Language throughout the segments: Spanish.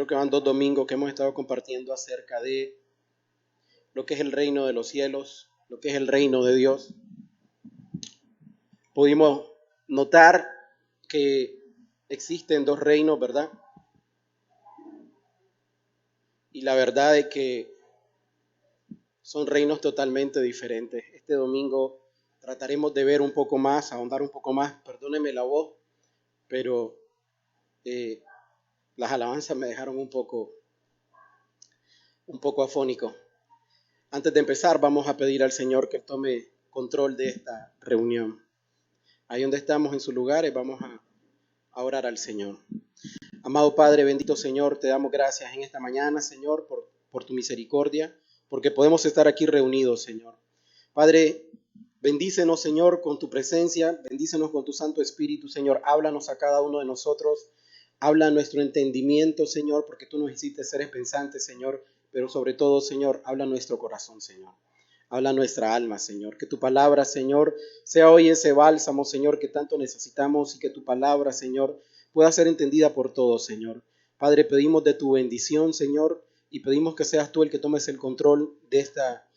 Creo que van 2 domingos que hemos estado compartiendo acerca de lo que es el reino de los cielos, lo que es el reino de Dios. Pudimos notar que existen dos reinos, ¿verdad? Y la verdad es que son reinos totalmente diferentes. Este domingo trataremos de ver un poco más, ahondar un poco más. Perdónenme la voz, pero las alabanzas me dejaron un poco afónico. Antes de empezar, vamos a pedir al Señor que tome control de esta reunión. Ahí donde estamos en sus lugares, vamos a orar al Señor. Amado Padre, bendito Señor, te damos gracias en esta mañana, Señor, por tu misericordia, porque podemos estar aquí reunidos, Señor. Padre, bendícenos, Señor, con tu presencia, bendícenos con tu Santo Espíritu, Señor. Háblanos a cada uno de nosotros, habla nuestro entendimiento, Señor, porque tú nos hiciste seres pensantes, Señor, pero sobre todo, Señor, habla nuestro corazón, Señor. Habla nuestra alma, Señor. Que tu palabra, Señor, sea hoy ese bálsamo, Señor, que tanto necesitamos y que tu palabra, Señor, pueda ser entendida por todos, Señor. Padre, pedimos de tu bendición, Señor, y pedimos que seas tú el que tomes el control de esta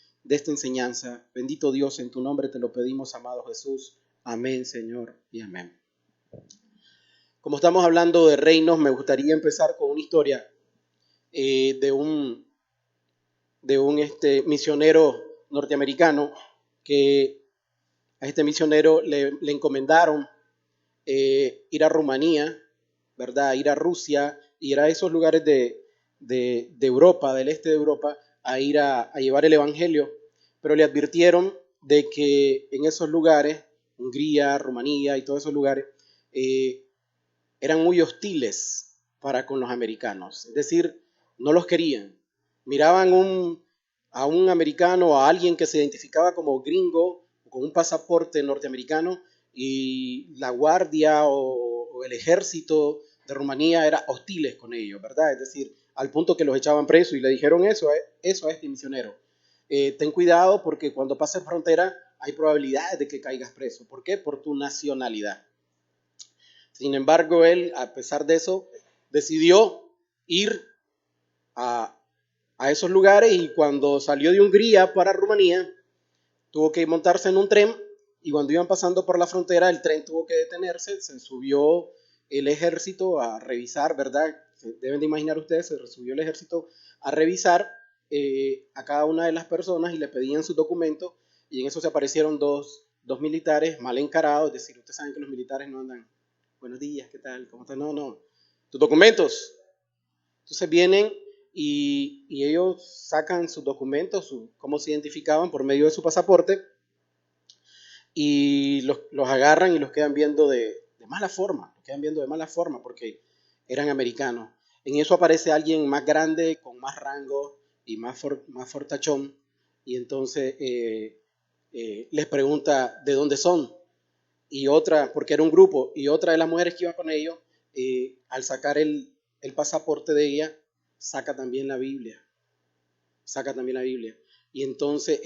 enseñanza. Bendito Dios, en tu nombre te lo pedimos, amado Jesús. Amén, Señor, y amén. Como estamos hablando de reinos, me gustaría empezar con una historia de un misionero norteamericano que a este misionero le encomendaron ir a Rumanía, ¿verdad? Ir a Rusia, ir a esos lugares de Europa, del este de Europa, a ir a llevar el evangelio, pero le advirtieron de que en esos lugares, Hungría, Rumanía y todos esos lugares, eran muy hostiles para con los americanos, es decir, no los querían. Miraban a un americano, a alguien que se identificaba como gringo, con un pasaporte norteamericano, y la guardia o el ejército de Rumanía era hostiles con ellos, ¿verdad? Es decir, al punto que los echaban presos y le dijeron eso a este misionero. Ten cuidado porque cuando pases frontera hay probabilidades de que caigas preso. ¿Por qué? Por tu nacionalidad. Sin embargo, él, a pesar de eso, decidió ir a esos lugares y cuando salió de Hungría para Rumanía, tuvo que montarse en un tren y cuando iban pasando por la frontera, el tren tuvo que detenerse, se subió el ejército a revisar, ¿verdad? Deben de imaginar ustedes, se subió el ejército a revisar a cada una de las personas y le pedían sus documentos y en eso se aparecieron dos militares mal encarados, es decir, ustedes saben que los militares no andan, buenos días, ¿qué tal? ¿Cómo están? No, tus documentos. Entonces vienen y ellos sacan sus documentos, cómo se identificaban por medio de su pasaporte y los agarran y los quedan viendo de mala forma, porque eran americanos. En eso aparece alguien más grande, con más rango y más fortachón y entonces les pregunta de dónde son. Y otra, porque era un grupo, y otra de las mujeres que iba con ellos, al sacar el pasaporte de ella, saca también la Biblia. Y entonces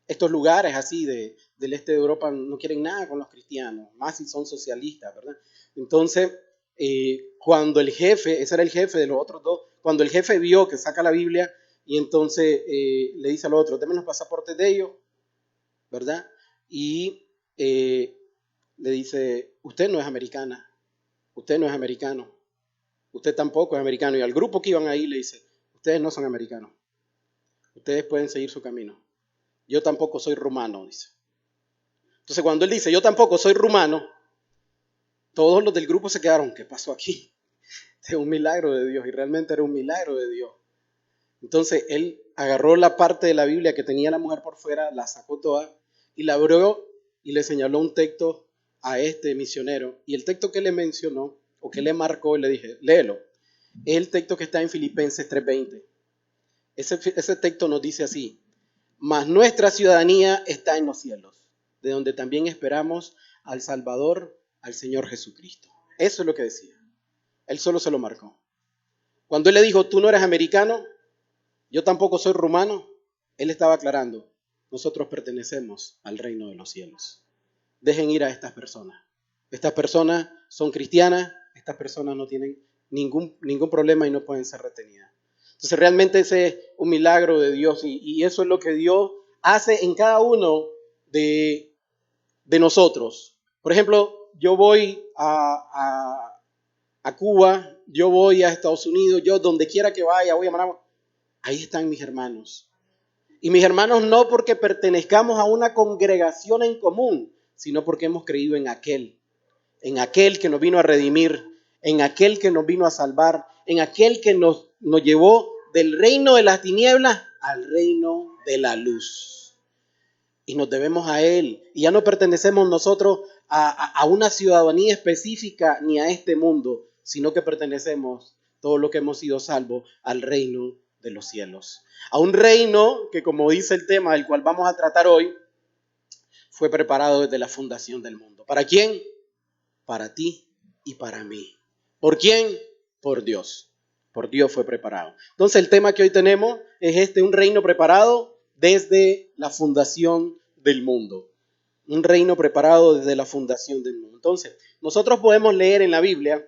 estos lugares así del este de Europa no quieren nada con los cristianos, más si son socialistas, ¿verdad? Entonces, cuando el jefe, ese era el jefe de los otros dos, cuando el jefe vio que saca la Biblia, y entonces le dice al otro, denme los pasaportes de ellos, ¿verdad? Y le dice, usted no es americana, usted no es americano, usted tampoco es americano. Y al grupo que iban ahí le dice, ustedes no son americanos, ustedes pueden seguir su camino. Yo tampoco soy rumano, dice. Entonces cuando él dice, yo tampoco soy rumano, todos los del grupo se quedaron, ¿qué pasó aquí? Es un milagro de Dios y realmente era un milagro de Dios. Entonces él agarró la parte de la Biblia que tenía la mujer por fuera, la sacó toda y la abrió y le señaló un texto a este misionero. Y el texto que le mencionó o que le marcó, le dije, léelo. Es el texto que está en Filipenses 3:20. Ese texto nos dice así, mas nuestra ciudadanía está en los cielos, de donde también esperamos al Salvador, al Señor Jesucristo. Eso es lo que decía. Él solo se lo marcó. Cuando él le dijo, tú no eres americano, yo tampoco soy rumano, él estaba aclarando, nosotros pertenecemos al reino de los cielos. Dejen ir a estas personas. Estas personas son cristianas, estas personas no tienen ningún problema y no pueden ser retenidas. Entonces realmente ese es un milagro de Dios y eso es lo que Dios hace en cada uno de nosotros. Por ejemplo, yo voy a Cuba, yo voy a Estados Unidos, yo donde quiera que vaya, voy a Managua, ahí están mis hermanos. Y mis hermanos no porque pertenezcamos a una congregación en común, sino porque hemos creído en aquel que nos vino a redimir, en aquel que nos vino a salvar, en aquel que nos llevó del reino de las tinieblas al reino de la luz. Y nos debemos a Él. Y ya no pertenecemos nosotros a una ciudadanía específica ni a este mundo, sino que pertenecemos, todos los que hemos sido salvos, al reino de los cielos. A un reino que, como dice el tema del cual vamos a tratar hoy, fue preparado desde la fundación del mundo. ¿Para quién? Para ti y para mí. ¿Por quién? Por Dios. Por Dios fue preparado. Entonces el tema que hoy tenemos es un reino preparado desde la fundación del mundo. Un reino preparado desde la fundación del mundo. Entonces, nosotros podemos leer en la Biblia,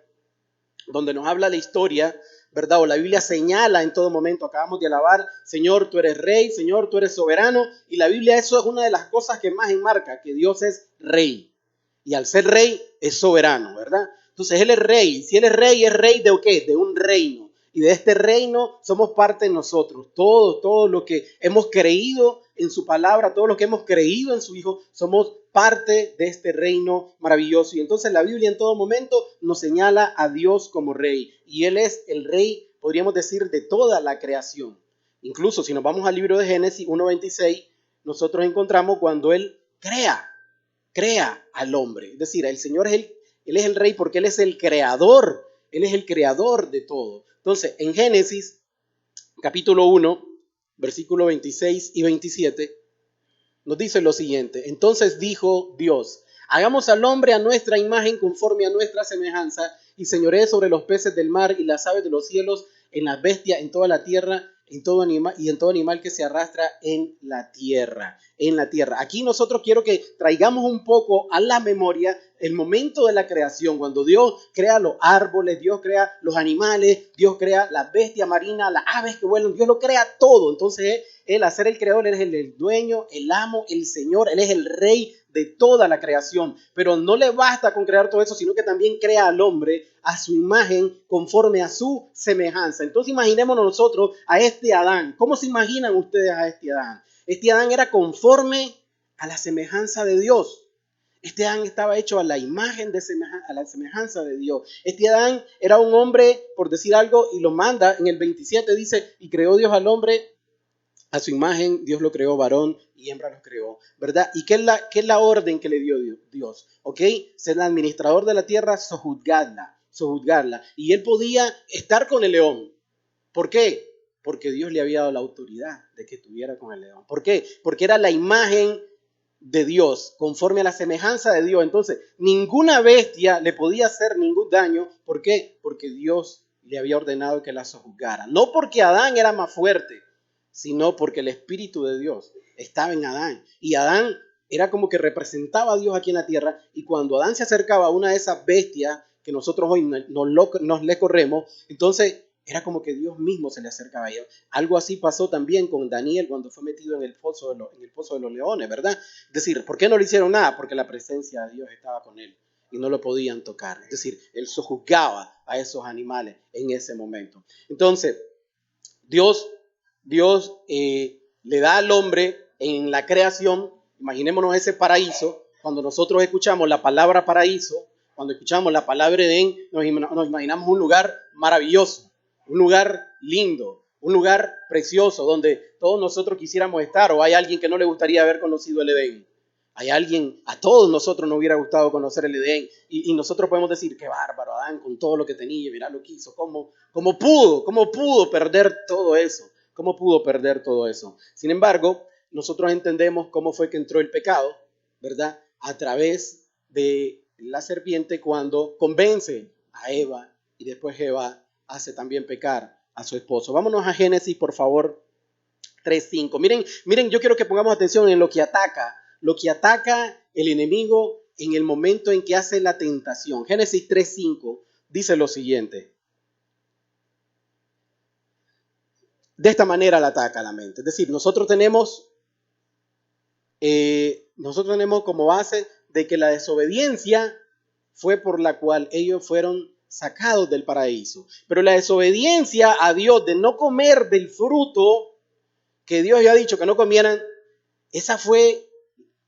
donde nos habla la historia, ¿verdad? O la Biblia señala en todo momento, acabamos de alabar, Señor, tú eres rey, Señor, tú eres soberano, y la Biblia eso es una de las cosas que más enmarca, que Dios es rey. Y al ser rey, es soberano, ¿verdad? Entonces Él es rey. Si Él es rey ¿de qué? De un reino. Y de este reino somos parte de nosotros. Todo lo que hemos creído en su palabra, todo lo que hemos creído en su Hijo, somos parte de este reino maravilloso. Y entonces la Biblia en todo momento nos señala a Dios como rey. Y Él es el rey, podríamos decir, de toda la creación. Incluso si nos vamos al libro de Génesis 1:26, nosotros encontramos cuando Él crea al hombre. Es decir, el Señor Él es el rey porque Él es el creador. Él es el creador de todo. Entonces, en Génesis, capítulo 1, versículo 26 y 27, nos dice lo siguiente. Entonces dijo Dios, hagamos al hombre a nuestra imagen conforme a nuestra semejanza y señoree sobre los peces del mar y las aves de los cielos, en las bestias, en toda la tierra, en todo animal que se arrastra en la tierra. Aquí nosotros quiero que traigamos un poco a la memoria el momento de la creación, cuando Dios crea los árboles, Dios crea los animales, Dios crea las bestias marinas, las aves que vuelan, Dios lo crea todo. Entonces Él, al ser el creador, Él es el dueño, el amo, el Señor, Él es el rey de toda la creación. Pero no le basta con crear todo eso, sino que también crea al hombre a su imagen conforme a su semejanza. Entonces imaginémonos nosotros a este Adán. ¿Cómo se imaginan ustedes a este Adán? Este Adán era conforme a la semejanza de Dios. Este Adán estaba hecho a la imagen a la semejanza de Dios. Este Adán era un hombre, por decir algo, y lo manda en el 27, dice, y creó Dios al hombre a su imagen, Dios lo creó, varón y hembra los creó, ¿verdad? ¿Y qué es la orden que le dio Dios? ¿Ok? Ser el administrador de la tierra, sojuzgarla. Y él podía estar con el león. ¿Por qué? Porque Dios le había dado la autoridad de que estuviera con el león. ¿Por qué? Porque era la imagen de Dios, conforme a la semejanza de Dios. Entonces, ninguna bestia le podía hacer ningún daño. ¿Por qué? Porque Dios le había ordenado que la sojuzgara. No porque Adán era más fuerte, sino porque el Espíritu de Dios estaba en Adán. Y Adán era como que representaba a Dios aquí en la tierra. Y cuando Adán se acercaba a una de esas bestias que nosotros hoy nos le corremos, entonces era como que Dios mismo se le acercaba a ellos. Algo así pasó también con Daniel cuando fue metido en el pozo de los leones, ¿verdad? Es decir, ¿por qué no le hicieron nada? Porque la presencia de Dios estaba con él y no lo podían tocar. Es decir, él sojuzgaba a esos animales en ese momento. Entonces, Dios le da al hombre en la creación, imaginémonos ese paraíso, cuando nosotros escuchamos la palabra paraíso, cuando escuchamos la palabra Edén, nos imaginamos un lugar maravilloso, un lugar lindo, un lugar precioso, donde todos nosotros quisiéramos estar, o hay alguien que no le gustaría haber conocido el Edén. A todos nosotros nos hubiera gustado conocer el Edén y nosotros podemos decir, qué bárbaro Adán con todo lo que tenía, mirá lo que hizo, cómo pudo perder todo eso, cómo pudo perder todo eso. Sin embargo, nosotros entendemos cómo fue que entró el pecado, ¿verdad? A través de la serpiente cuando convence a Eva y después Eva hace también pecar a su esposo. Vámonos a Génesis, por favor, 3:5. Miren, yo quiero que pongamos atención en lo que ataca el enemigo en el momento en que hace la tentación. Génesis 3:5 dice lo siguiente. de esta manera la ataca la mente. Es decir, nosotros tenemos como base de que la desobediencia fue por la cual ellos fueron sacados del paraíso. Pero la desobediencia a Dios de no comer del fruto que Dios había dicho que no comieran, esa fue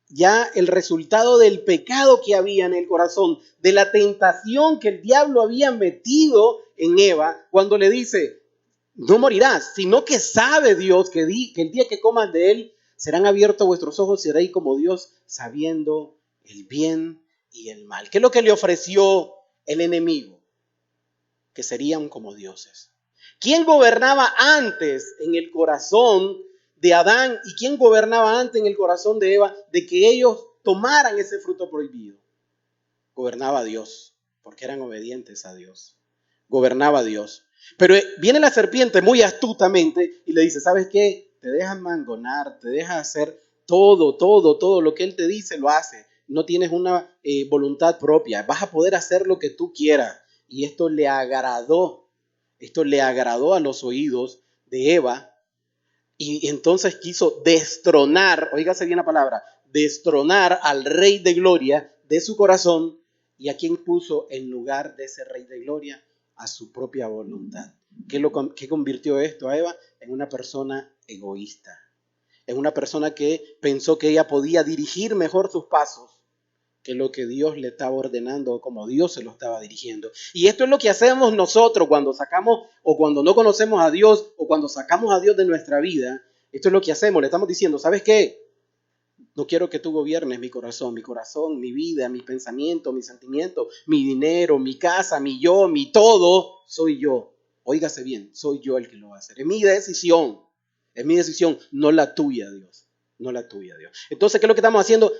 ya el resultado del pecado que había en el corazón, de la tentación que el diablo había metido en Eva cuando le dice, no morirás, sino que sabe Dios que el día que comas de él serán abiertos vuestros ojos y seréis como Dios, sabiendo el bien y el mal. ¿Qué es lo que le ofreció el enemigo? Que serían como dioses. ¿Quién gobernaba antes en el corazón de Adán y quién gobernaba antes en el corazón de Eva de que ellos tomaran ese fruto prohibido? Gobernaba Dios, porque eran obedientes a Dios. Gobernaba Dios. Pero viene la serpiente muy astutamente y le dice, ¿sabes qué? Te dejas mangonar, te dejas hacer todo lo que él te dice, lo hace. No tienes una voluntad propia, vas a poder hacer lo que tú quieras. Y esto le agradó a los oídos de Eva y entonces quiso destronar, oígase bien la palabra, destronar al Rey de Gloria de su corazón. ¿Y a quién puso en lugar de ese Rey de Gloria? A su propia voluntad. ¿Qué convirtió esto a Eva? En una persona egoísta, en una persona que pensó que ella podía dirigir mejor sus pasos que lo que Dios le estaba ordenando, como Dios se lo estaba dirigiendo. Y esto es lo que hacemos nosotros cuando sacamos o cuando no conocemos a Dios o cuando sacamos a Dios de nuestra vida. Esto es lo que hacemos, le estamos diciendo, ¿sabes qué? No quiero que tú gobiernes mi corazón, mi vida, mis pensamientos, mis sentimientos, mi dinero, mi casa, mi yo, mi todo, soy yo. Óigase bien, soy yo el que lo va a hacer. Es mi decisión, no la tuya, Dios. No la tuya, Dios. Entonces, ¿qué es lo que estamos haciendo?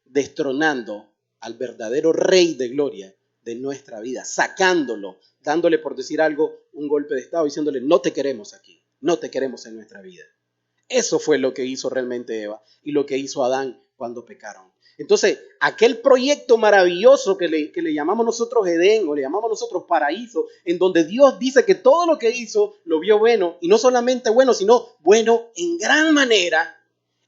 Destronando al verdadero Rey de Gloria de nuestra vida, sacándolo, dándole, por decir algo, un golpe de estado, diciéndole, no te queremos aquí, no te queremos en nuestra vida. Eso fue lo que hizo realmente Eva y lo que hizo Adán cuando pecaron. Entonces, aquel proyecto maravilloso que le llamamos nosotros Edén o le llamamos nosotros paraíso, en donde Dios dice que todo lo que hizo lo vio bueno, y no solamente bueno, sino bueno en gran manera.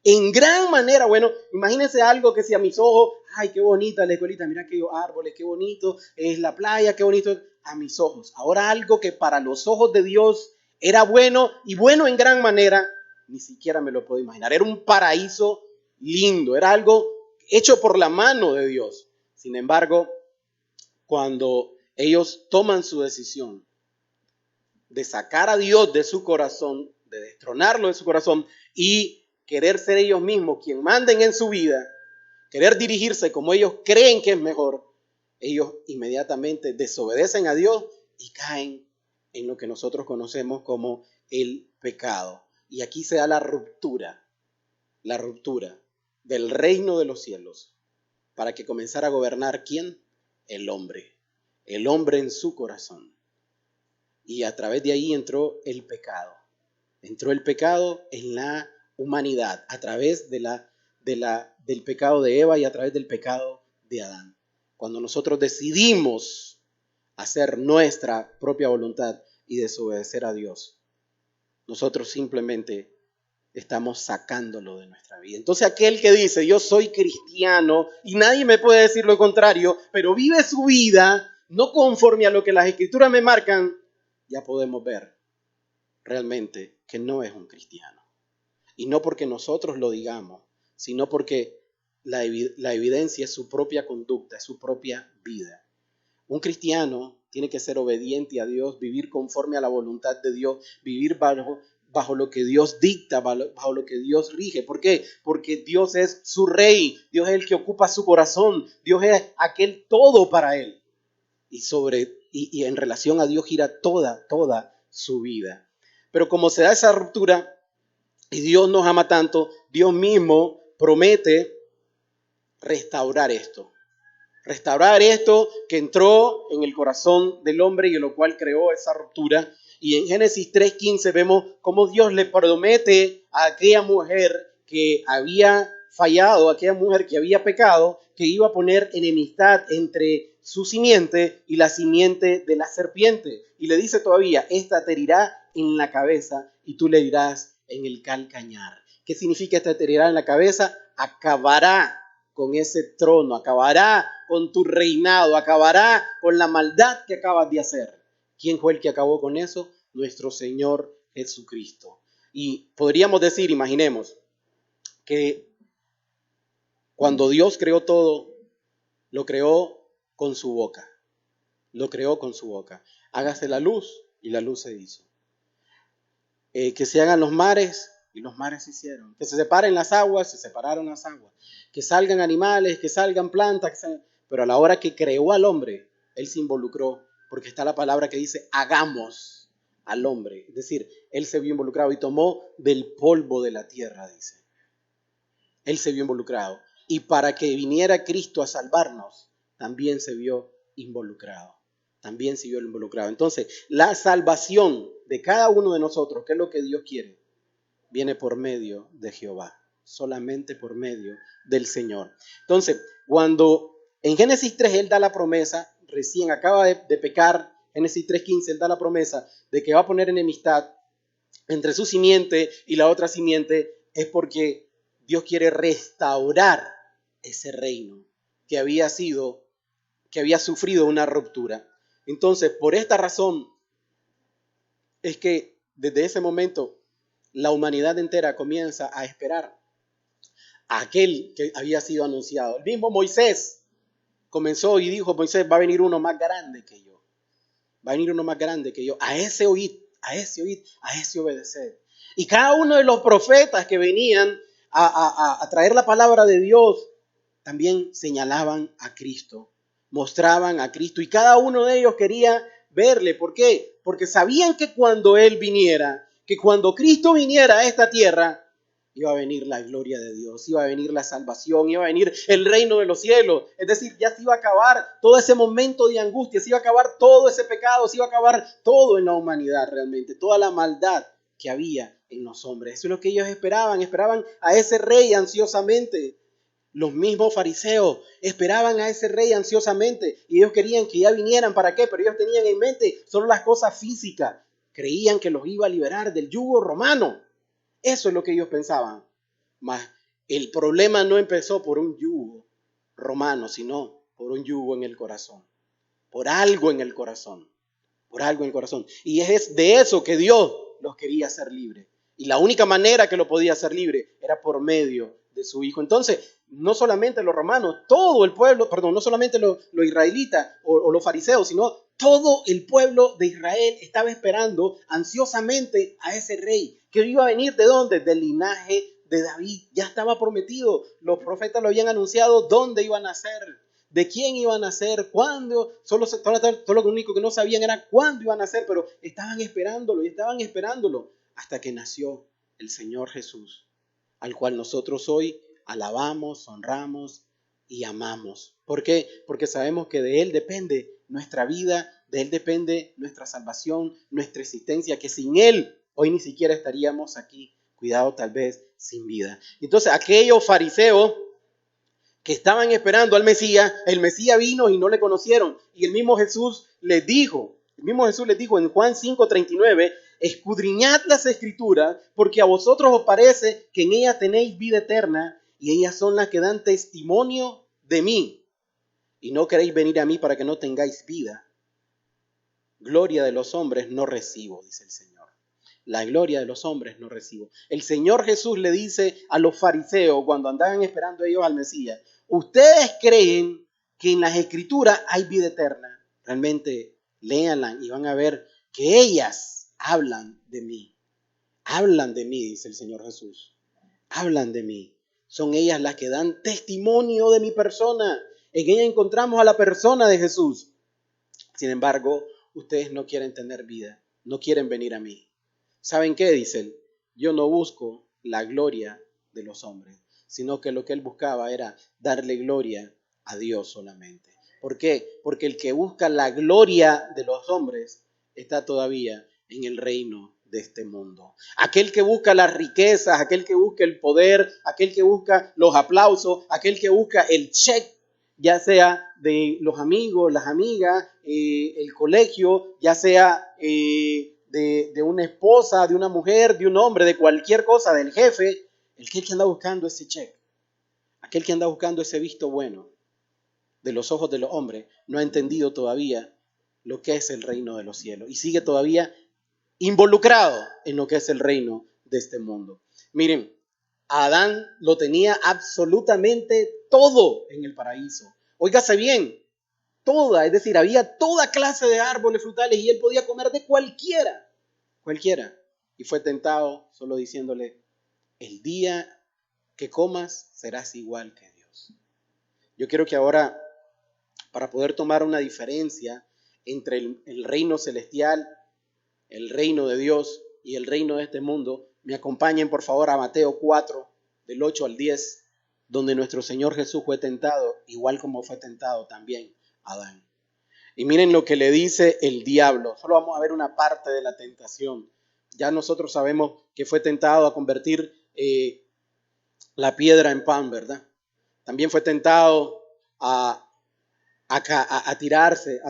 En gran manera, bueno, imagínense algo que si a mis ojos, ay, qué bonita la escuelita, mira aquellos árboles, qué bonito es la playa, qué bonito a mis ojos. Ahora algo que para los ojos de Dios era bueno y bueno en gran manera, ni siquiera me lo puedo imaginar. Era un paraíso lindo, era algo hecho por la mano de Dios. Sin embargo, cuando ellos toman su decisión de sacar a Dios de su corazón, de destronarlo de su corazón y querer ser ellos mismos quien manden en su vida, querer dirigirse como ellos creen que es mejor, ellos inmediatamente desobedecen a Dios y caen en lo que nosotros conocemos como el pecado. Y aquí se da la ruptura del reino de los cielos para que comenzara a gobernar ¿quién? El hombre en su corazón. Y a través de ahí entró el pecado en la humanidad, a través del pecado de Eva y a través del pecado de Adán. Cuando nosotros decidimos hacer nuestra propia voluntad y desobedecer a Dios, nosotros simplemente estamos sacándolo de nuestra vida. Entonces aquel que dice, yo soy cristiano y nadie me puede decir lo contrario, pero vive su vida no conforme a lo que las escrituras me marcan, ya podemos ver realmente que no es un cristiano. Y no porque nosotros lo digamos, sino porque la evidencia es su propia conducta, es su propia vida. Un cristiano tiene que ser obediente a Dios, vivir conforme a la voluntad de Dios, vivir bajo lo que Dios dicta, bajo lo que Dios rige. ¿Por qué? Porque Dios es su rey, Dios es el que ocupa su corazón, Dios es aquel todo para él. Y en relación a Dios gira toda su vida. Pero como se da esa ruptura y Dios nos ama tanto, Dios mismo promete restaurar esto. Restaurar esto que entró en el corazón del hombre y en lo cual creó esa ruptura. Y en Génesis 3:15 vemos cómo Dios le promete a aquella mujer que había fallado, a aquella mujer que había pecado, que iba a poner enemistad entre su simiente y la simiente de la serpiente. Y le dice todavía, esta te herirá en la cabeza y tú le dirás en el calcañar. ¿Qué significa esta te herirá en la cabeza? Acabará con ese trono, acabará con tu reinado, acabará con la maldad que acabas de hacer. ¿Quién fue el que acabó con eso? Nuestro Señor Jesucristo. Y podríamos decir, imaginemos, que cuando Dios creó todo, lo creó con su boca. Lo creó con su boca. Hágase la luz y la luz se hizo. Que se hagan los mares y los mares se hicieron. Que se separen las aguas, se separaron las aguas. Que salgan animales, que salgan plantas. Pero a la hora que creó al hombre, él se involucró, porque está la palabra que dice hagamos al hombre. Es decir, él se vio involucrado y tomó del polvo de la tierra, dice. Él se vio involucrado. Y para que viniera Cristo a salvarnos, también se vio involucrado. También se vio involucrado. Entonces, la salvación de cada uno de nosotros, que es lo que Dios quiere, viene por medio de Jehová. Solamente por medio del Señor. Entonces, cuando en Génesis 3 Él da la promesa, recién acaba de pecar, Génesis 3:15, Él da la promesa de que va a poner enemistad entre su simiente y la otra simiente, es porque Dios quiere restaurar ese reino que había sufrido una ruptura. Entonces, por esta razón es que desde ese momento la humanidad entera comienza a esperar a aquel que había sido anunciado. El mismo Moisés comenzó y dijo, Moisés, va a venir uno más grande que yo. Va a venir uno más grande que yo. A ese oíd, a ese obedeced. Y cada uno de los profetas que venían a traer la palabra de Dios también señalaban a Cristo, mostraban a Cristo. Y cada uno de ellos quería verle. ¿Por qué? Porque sabían que cuando Él viniera, que cuando Cristo viniera a esta tierra, iba a venir la gloria de Dios, iba a venir la salvación, iba a venir el reino de los cielos. Es decir, ya se iba a acabar todo ese momento de angustia, se iba a acabar todo ese pecado, se iba a acabar todo en la humanidad realmente, toda la maldad que había en los hombres. Eso es lo que ellos esperaban a ese rey ansiosamente. Los mismos fariseos esperaban a ese rey ansiosamente y ellos querían que ya vinieran. ¿Para qué? Pero ellos tenían en mente solo las cosas físicas. Creían que los iba a liberar del yugo romano. Eso es lo que ellos pensaban. Mas el problema no empezó por un yugo romano, sino por un yugo en el corazón. Por algo en el corazón. Por algo en el corazón. Y es de eso que Dios los quería hacer libres. Y la única manera que lo podía hacer libre era por medio de su Hijo. Entonces, no solamente los romanos, todo el pueblo, perdón, no solamente los israelitas o los fariseos, sino todo el pueblo de Israel estaba esperando ansiosamente a ese rey, que iba a venir ¿de dónde? Del linaje de David. Ya estaba prometido, los profetas lo habían anunciado dónde iban a nacer, de quién iban a nacer, cuándo. Solo lo único que no sabían era cuándo iban a nacer, pero estaban esperándolo y estaban esperándolo hasta que nació el Señor Jesús, al cual nosotros hoy alabamos, honramos y amamos. ¿Por qué? Porque sabemos que de Él depende nuestra vida, de Él depende nuestra salvación, nuestra existencia, que sin Él hoy ni siquiera estaríamos aquí, cuidado tal vez sin vida. Entonces aquellos fariseos que estaban esperando al Mesías, el Mesías vino y no le conocieron. Y el mismo Jesús les dijo en Juan 5:39, escudriñad las escrituras, porque a vosotros os parece que en ellas tenéis vida eterna, y ellas son las que dan testimonio de mí. Y no queréis venir a mí para que no tengáis vida. Gloria de los hombres no recibo, dice el Señor. La gloria de los hombres no recibo. El Señor Jesús le dice a los fariseos cuando andaban esperando ellos al Mesías, ustedes creen que en las escrituras hay vida eterna. Realmente léanla y van a ver que ellas hablan de mí. Hablan de mí, dice el Señor Jesús. Hablan de mí. Son ellas las que dan testimonio de mi persona. En ella encontramos a la persona de Jesús. Sin embargo, ustedes no quieren tener vida. No quieren venir a mí. ¿Saben qué? Dicen, yo no busco la gloria de los hombres, sino que lo que él buscaba era darle gloria a Dios solamente. ¿Por qué? Porque el que busca la gloria de los hombres está todavía en el reino de este mundo. Aquel que busca las riquezas, aquel que busca el poder, aquel que busca los aplausos, aquel que busca el cheque ya sea de los amigos, las amigas, el colegio, ya sea de una esposa, de una mujer, de un hombre, de cualquier cosa, del jefe, el que anda buscando ese cheque, aquel que anda buscando ese visto bueno de los ojos de los hombres, no ha entendido todavía lo que es el reino de los cielos y sigue todavía involucrado en lo que es el reino de este mundo. Miren, Adán lo tenía absolutamente todo en el paraíso. Óigase bien, toda, es decir, había toda clase de árboles frutales y él podía comer de cualquiera. Y fue tentado solo diciéndole, el día que comas serás igual que Dios. Yo quiero que ahora, para poder tomar una diferencia entre el reino celestial, el reino de Dios y el reino de este mundo, me acompañen por favor a Mateo 4, del 8 al 10, donde nuestro Señor Jesús fue tentado, igual como fue tentado también Adán. Y miren lo que le dice el diablo. Solo vamos a ver una parte de la tentación. Ya nosotros sabemos que fue tentado a convertir la piedra en pan, ¿verdad? También fue tentado a tirarse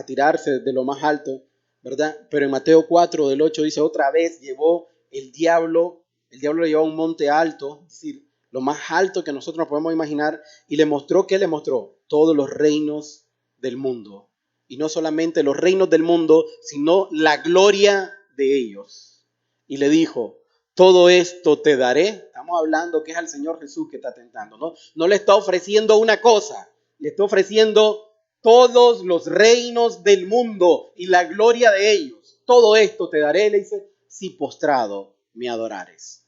de lo más alto, ¿verdad? Pero en Mateo 4, del 8 dice, otra vez llevó el diablo lo llevó a un monte alto, es decir, lo más alto que nosotros nos podemos imaginar, y le mostró, ¿qué le mostró? Todos los reinos del mundo. Y no solamente los reinos del mundo, sino la gloria de ellos. Y le dijo, todo esto te daré. Estamos hablando que es al Señor Jesús que está tentando, ¿no? No le está ofreciendo una cosa, le está ofreciendo todos los reinos del mundo y la gloria de ellos. Todo esto te daré, le dice, si postrado me adorares.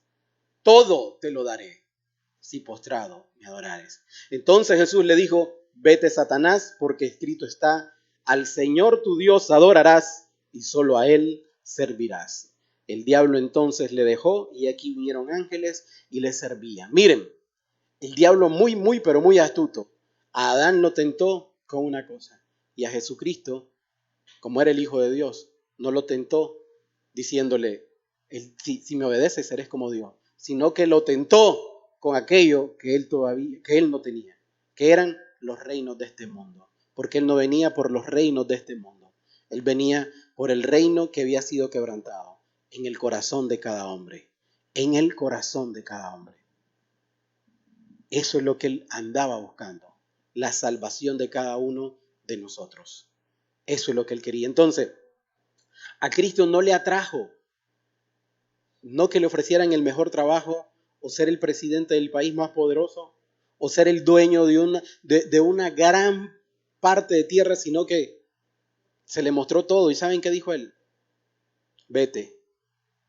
Todo te lo daré, si postrado me adorares. Entonces Jesús le dijo, vete Satanás, porque escrito está, al Señor tu Dios adorarás y solo a Él servirás. El diablo entonces le dejó y aquí vinieron ángeles y le servían. Miren, el diablo pero muy astuto. A Adán lo tentó con una cosa y a Jesucristo, como era el Hijo de Dios, no lo tentó diciéndole, si me obedeces serás como Dios, sino que lo tentó con aquello que él no tenía, que eran los reinos de este mundo, porque él no venía por los reinos de este mundo, él venía por el reino que había sido quebrantado en el corazón de cada hombre, en el corazón de cada hombre. Eso es lo que él andaba buscando, la salvación de cada uno de nosotros. Eso es lo que él quería. Entonces, a Cristo no le atrajo, no que le ofrecieran el mejor trabajo, o ser el presidente del país más poderoso, o ser el dueño de una gran parte de tierra, sino que se le mostró todo. ¿Y saben qué dijo él? Vete,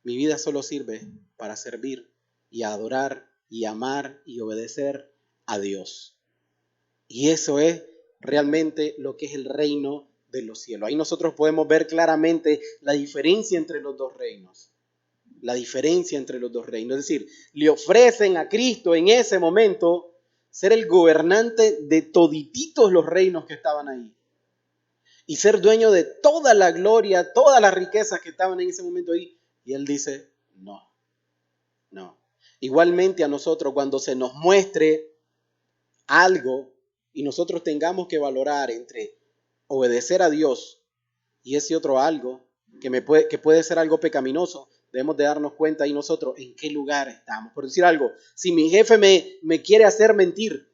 mi vida solo sirve para servir y adorar y amar y obedecer a Dios. Y eso es realmente lo que es el reino de los cielos. Ahí nosotros podemos ver claramente la diferencia entre los dos reinos. La diferencia entre los dos reinos. Es decir, le ofrecen a Cristo en ese momento ser el gobernante de todititos los reinos que estaban ahí. Y ser dueño de toda la gloria, todas las riquezas que estaban en ese momento ahí. Y él dice, no. Igualmente a nosotros, cuando se nos muestre algo y nosotros tengamos que valorar entre obedecer a Dios y ese otro algo que puede ser algo pecaminoso, debemos de darnos cuenta ahí nosotros en qué lugar estamos. Por decir algo, si mi jefe me quiere hacer mentir,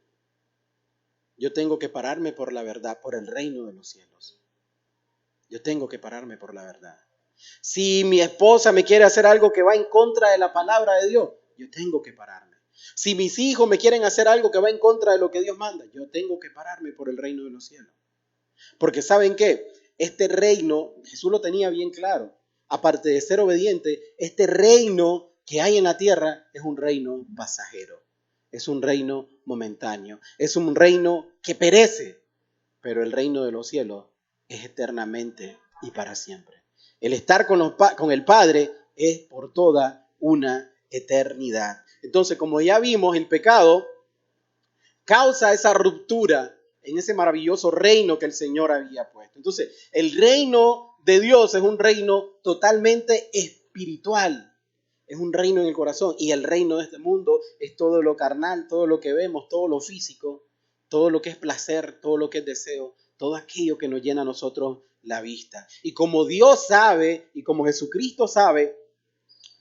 yo tengo que pararme por la verdad, por el reino de los cielos. Yo tengo que pararme por la verdad. Si mi esposa me quiere hacer algo que va en contra de la palabra de Dios, yo tengo que pararme. Si mis hijos me quieren hacer algo que va en contra de lo que Dios manda, yo tengo que pararme por el reino de los cielos. Porque ¿saben qué? Este reino, Jesús lo tenía bien claro. Aparte de ser obediente, este reino que hay en la tierra es un reino pasajero. Es un reino momentáneo. Es un reino que perece. Pero el reino de los cielos es eternamente y para siempre. El estar con el Padre es por toda una eternidad. Entonces, como ya vimos, el pecado causa esa ruptura en ese maravilloso reino que el Señor había puesto. Entonces, el reino de Dios es un reino totalmente espiritual. Es un reino en el corazón. Y el reino de este mundo es todo lo carnal, todo lo que vemos, todo lo físico, todo lo que es placer, todo lo que es deseo, todo aquello que nos llena a nosotros la vista. Y como Dios sabe y como Jesucristo sabe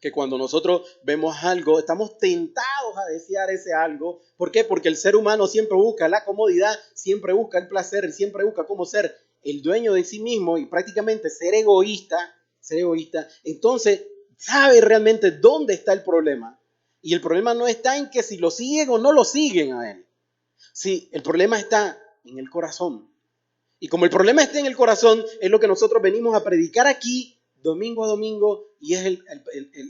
que cuando nosotros vemos algo, estamos tentados a desear ese algo. ¿Por qué? Porque el ser humano siempre busca la comodidad, siempre busca el placer, siempre busca cómo ser el dueño de sí mismo y prácticamente ser egoísta. Entonces, sabe realmente dónde está el problema. Y el problema no está en que si lo siguen o no lo siguen a él. Sí, el problema está en el corazón. Y como el problema está en el corazón, es lo que nosotros venimos a predicar aquí domingo a domingo y es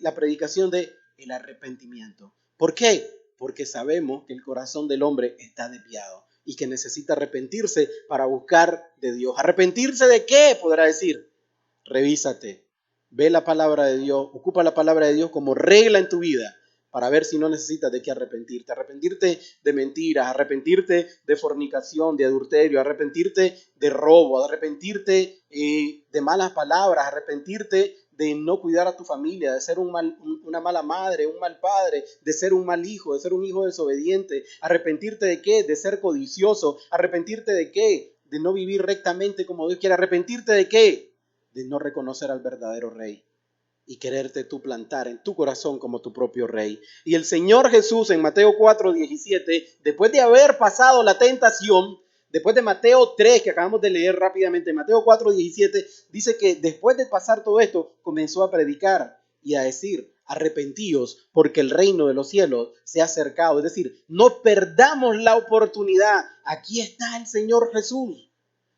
la predicación del arrepentimiento. ¿Por qué? Porque sabemos que el corazón del hombre está desviado y que necesita arrepentirse para buscar de Dios. ¿Arrepentirse de qué? Podrá decir. Revísate, ve la palabra de Dios, ocupa la palabra de Dios como regla en tu vida para ver si no necesitas de qué arrepentirte. Arrepentirte de mentiras, arrepentirte de fornicación, de adulterio, arrepentirte de robo, arrepentirte de malas palabras, arrepentirte de no cuidar a tu familia, de ser una mala madre, un mal padre, de ser un mal hijo, de ser un hijo desobediente. ¿Arrepentirte de qué? De ser codicioso. ¿Arrepentirte de qué? De no vivir rectamente como Dios quiere. ¿Arrepentirte de qué? De no reconocer al verdadero rey y quererte tú plantar en tu corazón como tu propio rey. Y el Señor Jesús en Mateo 4:17, después de haber pasado la tentación, después de Mateo 3, que acabamos de leer rápidamente, Mateo 4:17, dice que después de pasar todo esto, comenzó a predicar y a decir, arrepentíos porque el reino de los cielos se ha acercado. Es decir, no perdamos la oportunidad. Aquí está el Señor Jesús.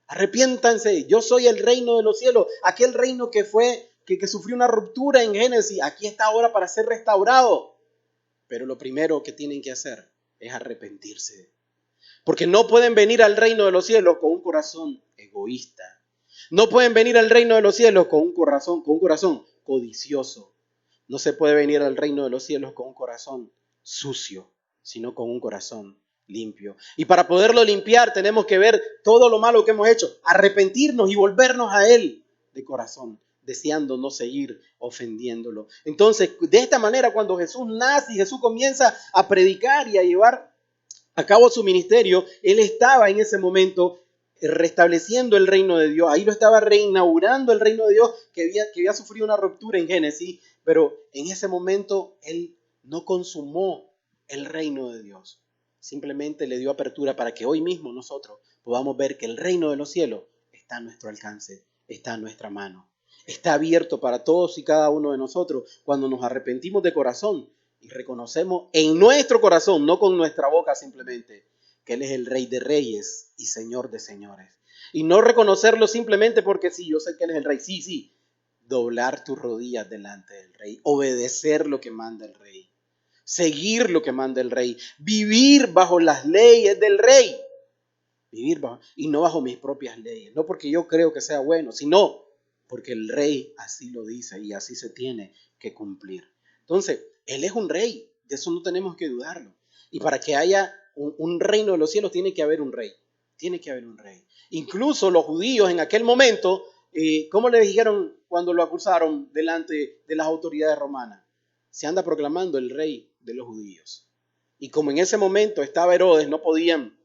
Arrepiéntanse, yo soy el reino de los cielos, aquel reino que sufrió una ruptura en Génesis, aquí está ahora para ser restaurado. Pero lo primero que tienen que hacer es arrepentirse. Porque no pueden venir al reino de los cielos con un corazón egoísta. No pueden venir al reino de los cielos con un corazón codicioso. No se puede venir al reino de los cielos con un corazón sucio, sino con un corazón limpio. Y para poderlo limpiar tenemos que ver todo lo malo que hemos hecho, arrepentirnos y volvernos a Él de corazón, deseando no seguir ofendiéndolo. Entonces, de esta manera, cuando Jesús nace y Jesús comienza a predicar y a llevar a cabo su ministerio, Él estaba en ese momento restableciendo el reino de Dios. Ahí lo estaba reinaugurando el reino de Dios que había sufrido una ruptura en Génesis, pero en ese momento Él no consumó el reino de Dios. Simplemente le dio apertura para que hoy mismo nosotros podamos ver que el reino de los cielos está a nuestro alcance, está a nuestra mano. Está abierto para todos y cada uno de nosotros cuando nos arrepentimos de corazón y reconocemos en nuestro corazón, no con nuestra boca simplemente, que Él es el Rey de Reyes y Señor de Señores. Y no reconocerlo simplemente porque sí, yo sé que Él es el Rey. Sí, doblar tus rodillas delante del Rey, obedecer lo que manda el Rey, seguir lo que manda el Rey, vivir bajo las leyes del Rey, y no bajo mis propias leyes, no porque yo creo que sea bueno, sino porque el Rey así lo dice y así se tiene que cumplir. Entonces, Él es un Rey, de eso no tenemos que dudarlo. Y para que haya un reino de los cielos tiene que haber un Rey, tiene que haber un Rey. Incluso los judíos en aquel momento, ¿cómo le dijeron cuando lo acusaron delante de las autoridades romanas? Se anda proclamando el Rey de los judíos. Y como en ese momento estaba Herodes, no podían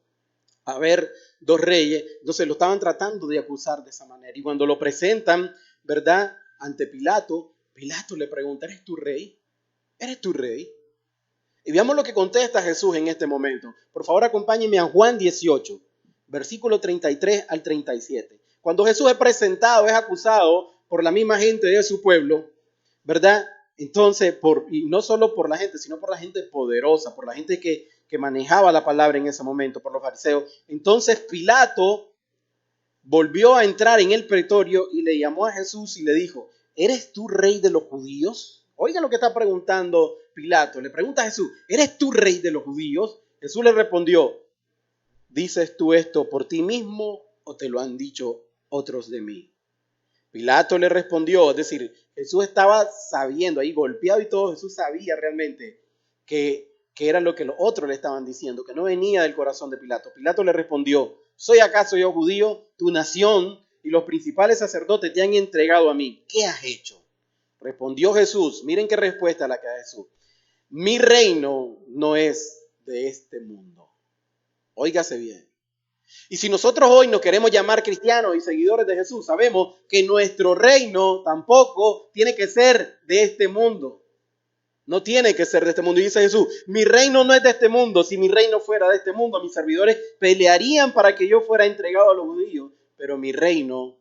haber dos reyes, entonces lo estaban tratando de acusar de esa manera. Y cuando lo presentan, ¿verdad?, ante Pilato, Pilato le pregunta, ¿eres tu rey? ¿Eres tu rey? Y veamos lo que contesta Jesús en este momento. Por favor, acompáñenme a Juan 18, versículo 33 al 37. Cuando Jesús es presentado, es acusado por la misma gente de su pueblo, ¿verdad? Entonces, y no solo por la gente, sino por la gente poderosa, por la gente que manejaba la palabra en ese momento, por los fariseos. Entonces Pilato volvió a entrar en el pretorio y le llamó a Jesús y le dijo, ¿eres tú rey de los judíos? Oigan lo que está preguntando Pilato. Le pregunta a Jesús, ¿eres tú rey de los judíos? Jesús le respondió, ¿dices tú esto por ti mismo o te lo han dicho otros de mí? Pilato le respondió, es decir, Jesús estaba sabiendo, ahí golpeado y todo, Jesús sabía realmente que era lo que los otros le estaban diciendo, que no venía del corazón de Pilato. Pilato le respondió, ¿soy acaso yo judío? Tu nación y los principales sacerdotes te han entregado a mí. ¿Qué has hecho? Respondió Jesús, miren qué respuesta la que da Jesús. Mi reino no es de este mundo. Óigase bien. Y si nosotros hoy nos queremos llamar cristianos y seguidores de Jesús, sabemos que nuestro reino tampoco tiene que ser de este mundo. No tiene que ser de este mundo. Y dice Jesús, mi reino no es de este mundo. Si mi reino fuera de este mundo, mis servidores pelearían para que yo fuera entregado a los judíos. Pero mi reino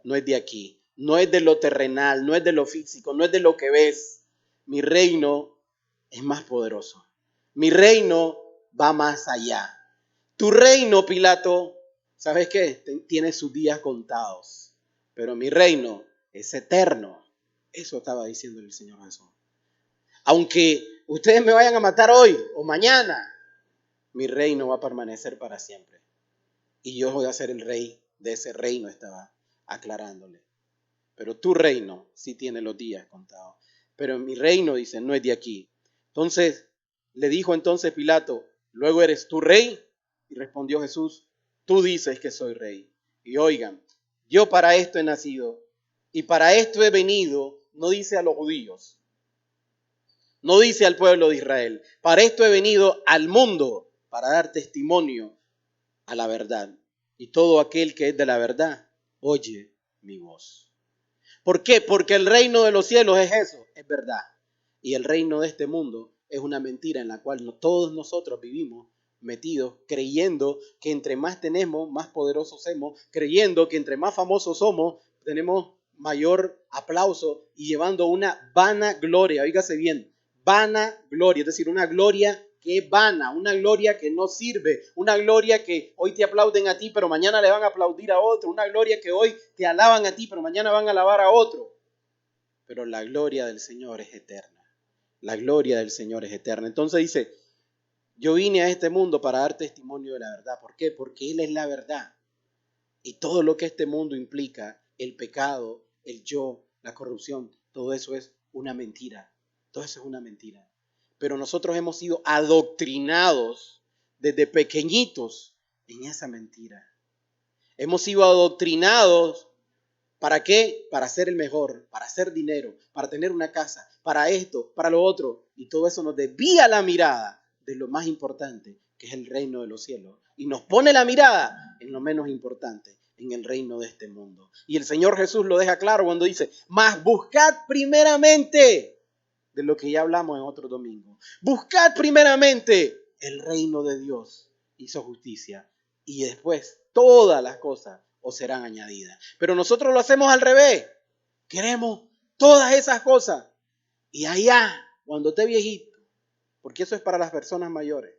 no es de aquí. No es de lo terrenal, no es de lo físico, no es de lo que ves. Mi reino es más poderoso. Mi reino va más allá. Tu reino, Pilato, ¿sabes qué? Tiene sus días contados. Pero mi reino es eterno. Eso estaba diciendo el Señor Jesús. Aunque ustedes me vayan a matar hoy o mañana, mi reino va a permanecer para siempre. Y yo voy a ser el rey de ese reino, estaba aclarándole. Pero tu reino sí tiene los días contados. Pero mi reino, dice, no es de aquí. Entonces, le dijo entonces Pilato, ¿luego eres tú rey? Y respondió Jesús, tú dices que soy rey. Y oigan, yo para esto he nacido y para esto he venido, no dice a los judíos, no dice al pueblo de Israel, para esto he venido al mundo, para dar testimonio a la verdad. Y todo aquel que es de la verdad, oye mi voz. ¿Por qué? Porque el reino de los cielos es eso, es verdad. Y el reino de este mundo es una mentira en la cual todos nosotros vivimos metidos, creyendo que entre más tenemos, más poderosos somos, creyendo que entre más famosos somos, tenemos mayor aplauso y llevando una vana gloria, oígase bien, vana gloria, es decir, una gloria que es vana, una gloria que no sirve, una gloria que hoy te aplauden a ti, pero mañana le van a aplaudir a otro, una gloria que hoy te alaban a ti, pero mañana van a alabar a otro. Pero la gloria del Señor es eterna. La gloria del Señor es eterna. Entonces dice, yo vine a este mundo para dar testimonio de la verdad. ¿Por qué? Porque Él es la verdad. Y todo lo que este mundo implica, el pecado, el yo, la corrupción, todo eso es una mentira. Todo eso es una mentira. Pero nosotros hemos sido adoctrinados desde pequeñitos en esa mentira. Hemos sido adoctrinados. ¿Para qué? Para ser el mejor, para hacer dinero, para tener una casa, para esto, para lo otro. Y todo eso nos desvía la mirada de lo más importante, que es el reino de los cielos. Y nos pone la mirada en lo menos importante, en el reino de este mundo. Y el Señor Jesús lo deja claro cuando dice, mas buscad primeramente, de lo que ya hablamos en otro domingo, buscad primeramente el reino de Dios y su justicia. Y después todas las cosas os serán añadidas. Pero nosotros lo hacemos al revés. Queremos todas esas cosas. Y allá, cuando esté viejito, porque eso es para las personas mayores,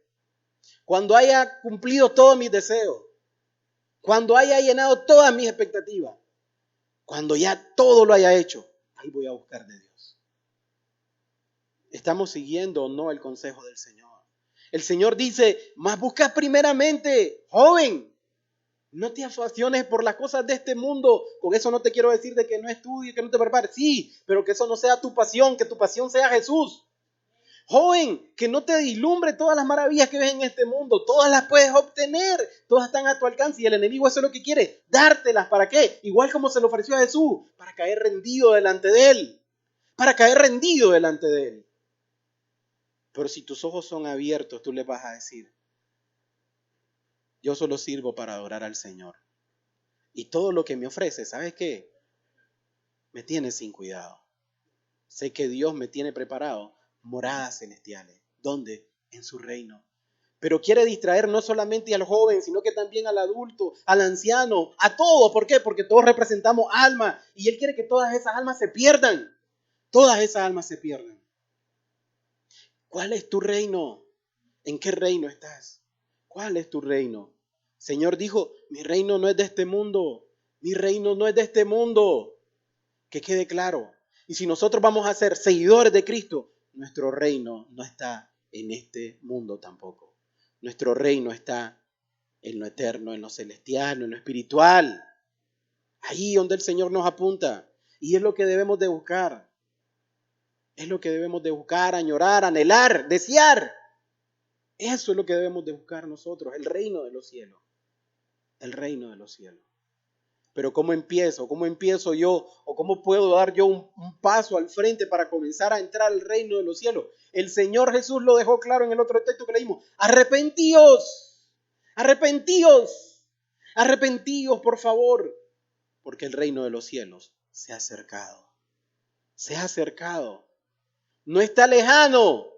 cuando haya cumplido todos mis deseos, cuando haya llenado todas mis expectativas, cuando ya todo lo haya hecho, ahí voy a buscar de Dios. ¿Estamos siguiendo o no el consejo del Señor? El Señor dice, mas busca primeramente, joven, no te afaciones por las cosas de este mundo. Con eso no te quiero decir de que no estudies, que no te prepares. Sí, pero que eso no sea tu pasión, que tu pasión sea Jesús. Joven, que no te dislumbre todas las maravillas que ves en este mundo. Todas las puedes obtener. Todas están a tu alcance. Y el enemigo eso es lo que quiere. Dártelas. ¿Para qué? Igual como se lo ofreció a Jesús. Para caer rendido delante de Él. Para caer rendido delante de Él. Pero si tus ojos son abiertos, tú le vas a decir, yo solo sirvo para adorar al Señor. Y todo lo que me ofrece, ¿sabes qué? Me tiene sin cuidado. Sé que Dios me tiene preparado moradas celestiales. ¿Dónde? En su reino. Pero quiere distraer no solamente al joven, sino que también al adulto, al anciano, a todos. ¿Por qué? Porque todos representamos almas. Y Él quiere que todas esas almas se pierdan. Todas esas almas se pierdan. ¿Cuál es tu reino? ¿En qué reino estás? ¿Cuál es tu reino? Señor dijo, mi reino no es de este mundo. Mi reino no es de este mundo. Que quede claro. Y si nosotros vamos a ser seguidores de Cristo, nuestro reino no está en este mundo tampoco. Nuestro reino está en lo eterno, en lo celestial, en lo espiritual. Ahí donde el Señor nos apunta. Y es lo que debemos de buscar. Es lo que debemos de buscar, añorar, anhelar, desear. Eso es lo que debemos de buscar nosotros, el reino de los cielos. El reino de los cielos. Pero ¿cómo empiezo? ¿Cómo empiezo yo? ¿O cómo puedo dar yo un paso al frente para comenzar a entrar al reino de los cielos? El Señor Jesús lo dejó claro en el otro texto que leímos. Arrepentíos, arrepentíos. Arrepentíos, por favor, porque el reino de los cielos se ha acercado. Se ha acercado. No está lejano.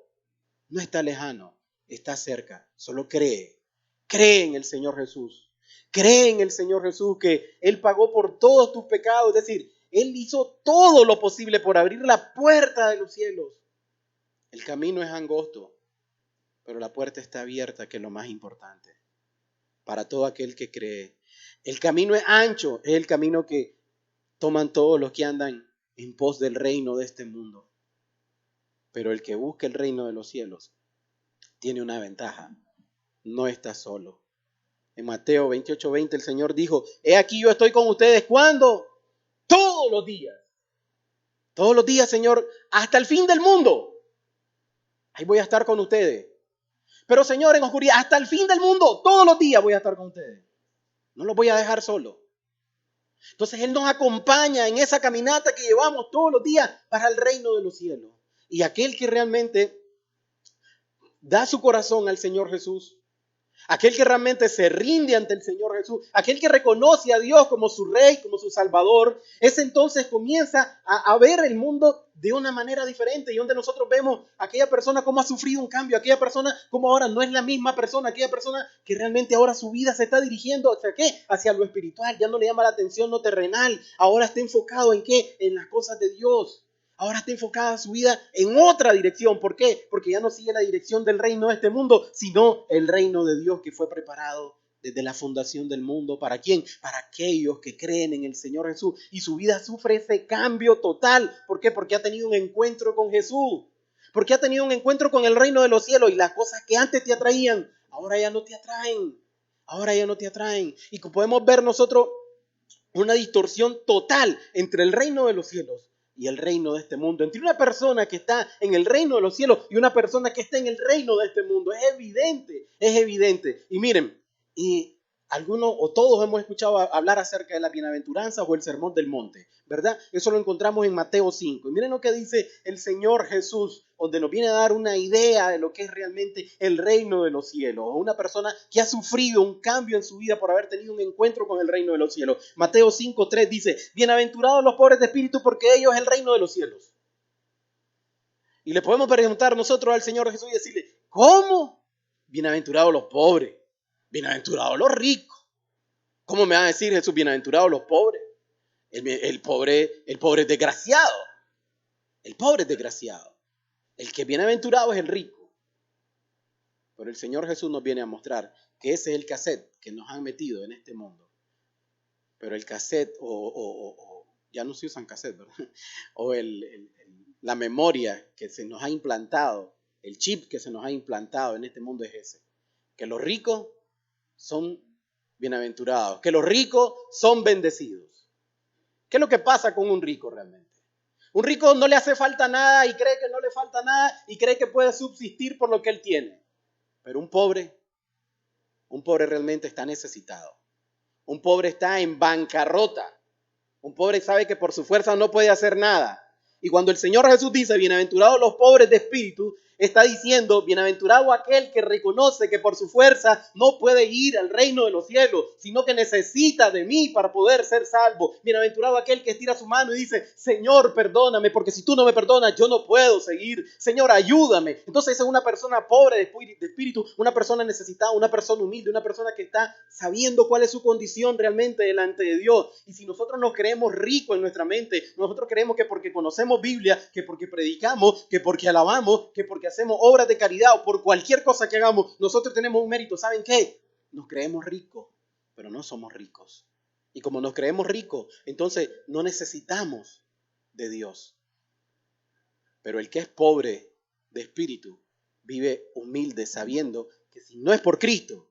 No está lejano. Está cerca. Solo cree. Cree en el Señor Jesús. Cree en el Señor Jesús que Él pagó por todos tus pecados. Es decir, Él hizo todo lo posible por abrir la puerta de los cielos. El camino es angosto, pero la puerta está abierta, que es lo más importante, para todo aquel que cree. El camino es ancho, es el camino que toman todos los que andan en pos del reino de este mundo. Pero el que busca el reino de los cielos tiene una ventaja, no está solo. En Mateo 28:20 el Señor dijo, he aquí yo estoy con ustedes, ¿cuándo? Todos los días. Todos los días, Señor, hasta el fin del mundo. Ahí voy a estar con ustedes. Pero Señor, en oscuridad, hasta el fin del mundo, todos los días voy a estar con ustedes. No los voy a dejar solos. Entonces Él nos acompaña en esa caminata que llevamos todos los días para el reino de los cielos. Y aquel que realmente da su corazón al Señor Jesús, aquel que realmente se rinde ante el Señor Jesús, aquel que reconoce a Dios como su Rey, como su Salvador, ese entonces comienza a ver el mundo de una manera diferente y donde nosotros vemos a aquella persona como ha sufrido un cambio, aquella persona como ahora no es la misma persona, aquella persona que realmente ahora su vida se está dirigiendo hacia qué, hacia lo espiritual, ya no le llama la atención lo terrenal, ahora está enfocado en qué, en las cosas de Dios. Ahora está enfocada su vida en otra dirección. ¿Por qué? Porque ya no sigue la dirección del reino de este mundo, sino el reino de Dios que fue preparado desde la fundación del mundo. ¿Para quién? Para aquellos que creen en el Señor Jesús. Y su vida sufre ese cambio total. ¿Por qué? Porque ha tenido un encuentro con Jesús. Porque ha tenido un encuentro con el reino de los cielos. Y las cosas que antes te atraían, ahora ya no te atraen. Ahora ya no te atraen. Y podemos ver nosotros una distorsión total entre el reino de los cielos y el reino de este mundo, entre una persona que está en el reino de los cielos y una persona que está en el reino de este mundo. Es evidente, es evidente. Y miren, y algunos o todos hemos escuchado hablar acerca de la bienaventuranza o el sermón del monte, ¿verdad? Eso lo encontramos en Mateo 5. Y miren lo que dice el Señor Jesús, donde nos viene a dar una idea de lo que es realmente el reino de los cielos, o una persona que ha sufrido un cambio en su vida por haber tenido un encuentro con el reino de los cielos. Mateo 5:3 dice, bienaventurados los pobres de espíritu, porque ellos es el reino de los cielos. Y le podemos preguntar nosotros al Señor Jesús y decirle, ¿cómo? Bienaventurados los pobres, bienaventurados los ricos. ¿Cómo me va a decir Jesús, bienaventurados los pobres? El pobre es desgraciado. El pobre es desgraciado. El que es bienaventurado es el rico. Pero el Señor Jesús nos viene a mostrar que ese es el cassette que nos han metido en este mundo. Pero el cassette, ya no se usan cassette, ¿verdad? O la memoria que se nos ha implantado, el chip que se nos ha implantado en este mundo es ese. Que los ricos son bienaventurados, que los ricos son bendecidos. ¿Qué es lo que pasa con un rico realmente? Un rico no le hace falta nada y cree que no le falta nada y cree que puede subsistir por lo que él tiene. Pero un pobre realmente está necesitado. Un pobre está en bancarrota. Un pobre sabe que por su fuerza no puede hacer nada. Y cuando el Señor Jesús dice, bienaventurados los pobres de espíritu, está diciendo, bienaventurado aquel que reconoce que por su fuerza no puede ir al reino de los cielos, sino que necesita de mí para poder ser salvo. Bienaventurado aquel que estira su mano y dice, Señor, perdóname, porque si tú no me perdonas, yo no puedo seguir. Señor, ayúdame. Entonces esa es una persona pobre de espíritu, una persona necesitada, una persona humilde, una persona que está sabiendo cuál es su condición realmente delante de Dios. Y si nosotros nos creemos ricos en nuestra mente, nosotros creemos que porque conocemos Biblia, que porque predicamos, que porque alabamos, que porque hacemos obras de caridad o por cualquier cosa que hagamos, nosotros tenemos un mérito. ¿Saben qué? Nos creemos ricos, pero no somos ricos. Y como nos creemos ricos, entonces no necesitamos de Dios. Pero el que es pobre de espíritu vive humilde sabiendo que si no es por Cristo,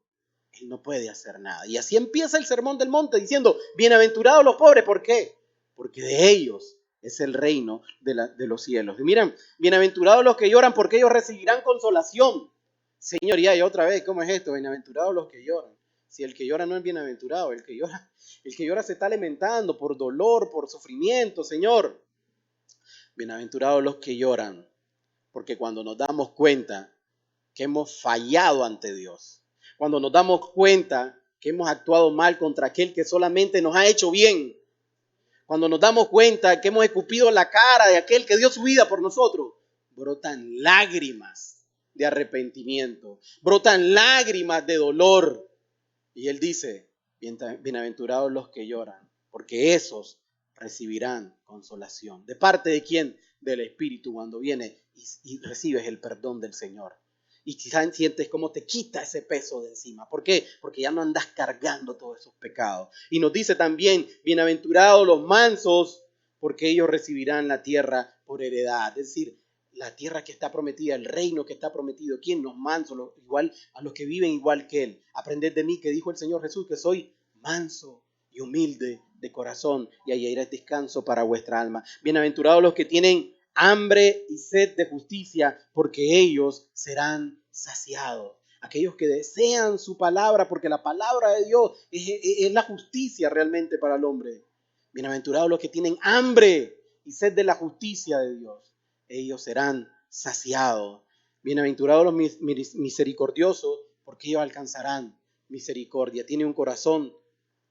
él no puede hacer nada. Y así empieza el sermón del monte diciendo, bienaventurados los pobres. ¿Por qué? Porque de ellos es el reino de los cielos. Y miren, bienaventurados los que lloran porque ellos recibirán consolación. Señor, ya, y otra vez, ¿cómo es esto? Bienaventurados los que lloran. Si el que llora no es bienaventurado, el que llora se está lamentando por dolor, por sufrimiento, Señor. Bienaventurados los que lloran, porque cuando nos damos cuenta que hemos fallado ante Dios, cuando nos damos cuenta que hemos actuado mal contra aquel que solamente nos ha hecho bien. Cuando nos damos cuenta que hemos escupido la cara de aquel que dio su vida por nosotros, brotan lágrimas de arrepentimiento, brotan lágrimas de dolor. Y él dice, bienaventurados los que lloran, porque esos recibirán consolación. ¿De parte de quién? Del Espíritu, cuando viene y recibes el perdón del Señor. Y quizás sientes cómo te quita ese peso de encima. ¿Por qué? Porque ya no andas cargando todos esos pecados. Y nos dice también, bienaventurados los mansos, porque ellos recibirán la tierra por heredad. Es decir, la tierra que está prometida, el reino que está prometido. ¿Quién? Los mansos, igual a los que viven igual que Él. Aprended de mí, que dijo el Señor Jesús, que soy manso y humilde de corazón, y ahí irá descanso para vuestra alma. Bienaventurados los que tienen hambre y sed de justicia, porque ellos serán saciados. Aquellos que desean su palabra, porque la palabra de Dios es la justicia realmente para el hombre. Bienaventurados los que tienen hambre y sed de la justicia de Dios, ellos serán saciados. Bienaventurados los misericordiosos, porque ellos alcanzarán misericordia. Tiene un corazón,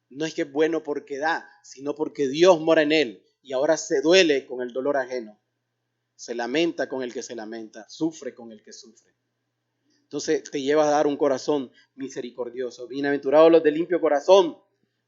no es que es bueno porque da, sino porque Dios mora en él y ahora se duele con el dolor ajeno. Se lamenta con el que se lamenta, sufre con el que sufre. Entonces te lleva a dar un corazón misericordioso. Bienaventurados los de limpio corazón,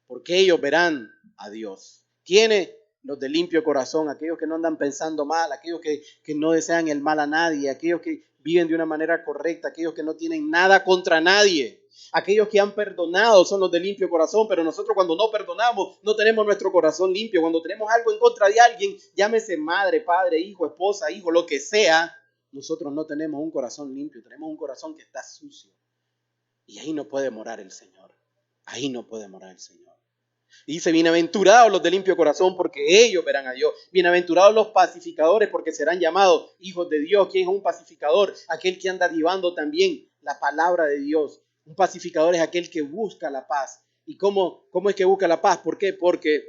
porque ellos verán a Dios. ¿Quiénes? Los de limpio corazón, aquellos que no andan pensando mal, aquellos que no desean el mal a nadie, aquellos que viven de una manera correcta, aquellos que no tienen nada contra nadie. Aquellos que han perdonado son los de limpio corazón, pero nosotros cuando no perdonamos no tenemos nuestro corazón limpio. Cuando tenemos algo en contra de alguien, llámese madre, padre, hijo, esposa, hijo, lo que sea, nosotros no tenemos un corazón limpio, tenemos un corazón que está sucio. Y ahí no puede morar el Señor. Ahí no puede morar el Señor. Y dice, bienaventurados los de limpio corazón, porque ellos verán a Dios. Bienaventurados los pacificadores, porque serán llamados hijos de Dios. ¿Quién es un pacificador? Aquel que anda llevando también la palabra de Dios. Un pacificador es aquel que busca la paz. ¿Y cómo es que busca la paz? ¿Por qué? Porque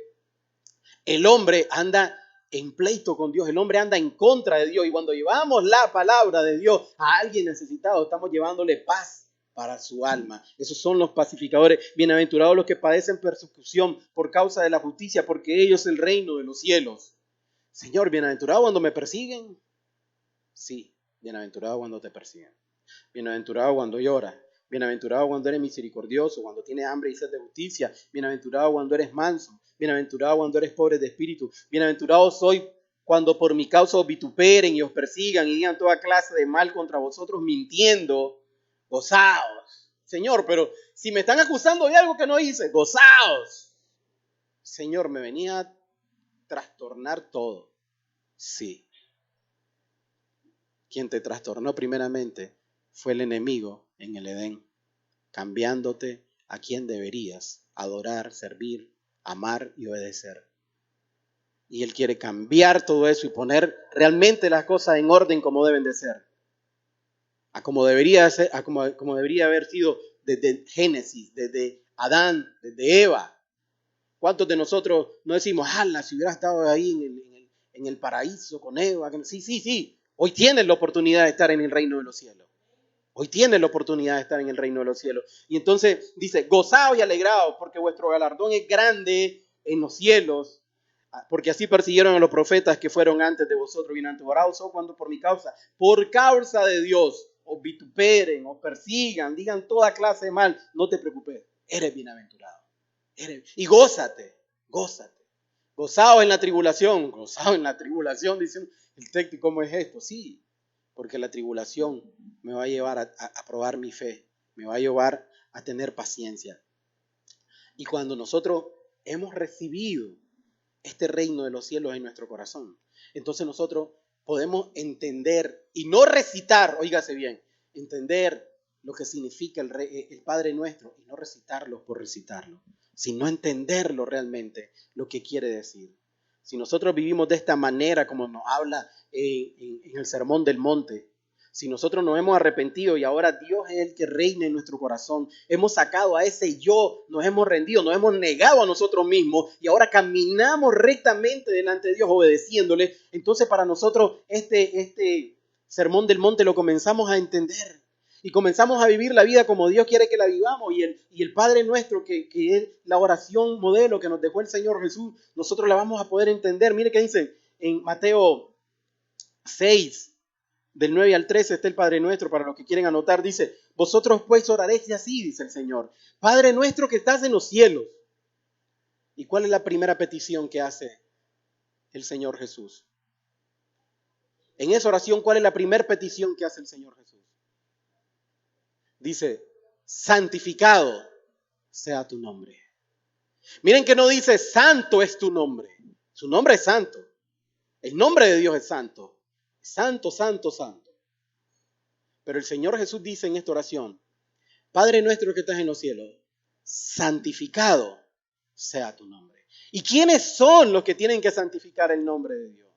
el hombre anda en pleito con Dios, el hombre anda en contra de Dios. Y cuando llevamos la palabra de Dios a alguien necesitado, estamos llevándole paz para su alma. Esos son los pacificadores. Bienaventurados los que padecen persecución por causa de la justicia, porque ellos es el reino de los cielos. Señor, bienaventurado cuando me persiguen. Sí, bienaventurado cuando te persiguen. Bienaventurado cuando lloras. Bienaventurado cuando eres misericordioso, cuando tienes hambre y sed de justicia. Bienaventurado cuando eres manso. Bienaventurado cuando eres pobre de espíritu. Bienaventurado soy cuando por mi causa os vituperen y os persigan y digan toda clase de mal contra vosotros mintiendo. Gozaos. Señor, pero si me están acusando de algo que no hice, gozaos. Señor, me venía a trastornar todo. Sí. Quien te trastornó primeramente fue el enemigo en el Edén, cambiándote a quien deberías adorar, servir, amar y obedecer. Y Él quiere cambiar todo eso y poner realmente las cosas en orden como deben de ser. A como debería ser, a como debería haber sido desde Génesis, desde Adán, desde Eva. ¿Cuántos de nosotros no decimos, si hubiera estado ahí en el paraíso con Eva? Sí. Hoy tienes la oportunidad de estar en el reino de los cielos. Hoy tienes la oportunidad de estar en el reino de los cielos. Y entonces dice, gozaos y alegraos, porque vuestro galardón es grande en los cielos, porque así persiguieron a los profetas que fueron antes de vosotros. Bienaventurados sois cuando por mi causa, por causa de Dios, os vituperen, os persigan, digan toda clase de mal. No te preocupes, eres bienaventurado. Y gózate. Gozaos en la tribulación, dicen el texto. ¿Cómo es esto? Sí, porque la tribulación me va a llevar a probar mi fe, me va a llevar a tener paciencia. Y cuando nosotros hemos recibido este reino de los cielos en nuestro corazón, entonces nosotros podemos entender y no recitar, óigase bien, entender lo que significa el Padre Nuestro y no recitarlo por recitarlo, sino entenderlo realmente, lo que quiere decir. Si nosotros vivimos de esta manera, como nos habla en el Sermón del Monte, si nosotros nos hemos arrepentido y ahora Dios es el que reina en nuestro corazón, hemos sacado a ese yo, nos hemos rendido, nos hemos negado a nosotros mismos y ahora caminamos rectamente delante de Dios obedeciéndole, entonces para nosotros este Sermón del Monte lo comenzamos a entender. y comenzamos a vivir la vida como Dios quiere que la vivamos, y el Padre nuestro, que es la oración modelo que nos dejó el Señor Jesús, nosotros la vamos a poder entender. Mire qué dice en Mateo 6, del 9 al 13, está el Padre Nuestro, para los que quieren anotar. Dice: vosotros pues oraréis así, dice el Señor: Padre nuestro que estás en los cielos. ¿Y cuál es la primera petición que hace el Señor Jesús? En esa oración, ¿cuál es la primera petición que hace el Señor Jesús? Dice: santificado sea tu nombre. Miren que no dice santo es tu nombre. Su nombre es santo. El nombre de Dios es santo. Santo, santo, santo. Pero el Señor Jesús dice en esta oración: Padre nuestro que estás en los cielos, santificado sea tu nombre. ¿Y quiénes son los que tienen que santificar el nombre de Dios?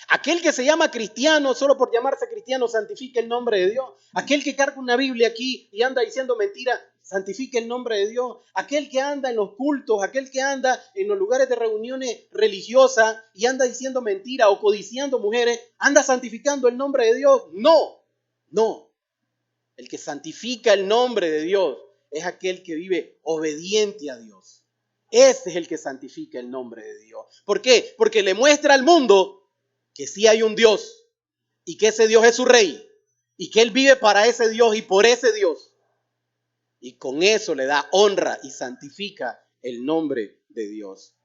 Aquel que se llama cristiano, solo por llamarse cristiano, santifica el nombre de Dios. Aquel que carga una Biblia aquí y anda diciendo mentira, santifica el nombre de Dios. Aquel que anda en los cultos, aquel que anda en los lugares de reuniones religiosas y anda diciendo mentira o codiciando mujeres, anda santificando el nombre de Dios. No, no. El que santifica el nombre de Dios es aquel que vive obediente a Dios. Ese es el que santifica el nombre de Dios. ¿Por qué? Porque le muestra al mundo que sí hay un Dios y que ese Dios es su rey y que él vive para ese Dios y por ese Dios. Y con eso le da honra y santifica el nombre de Dios.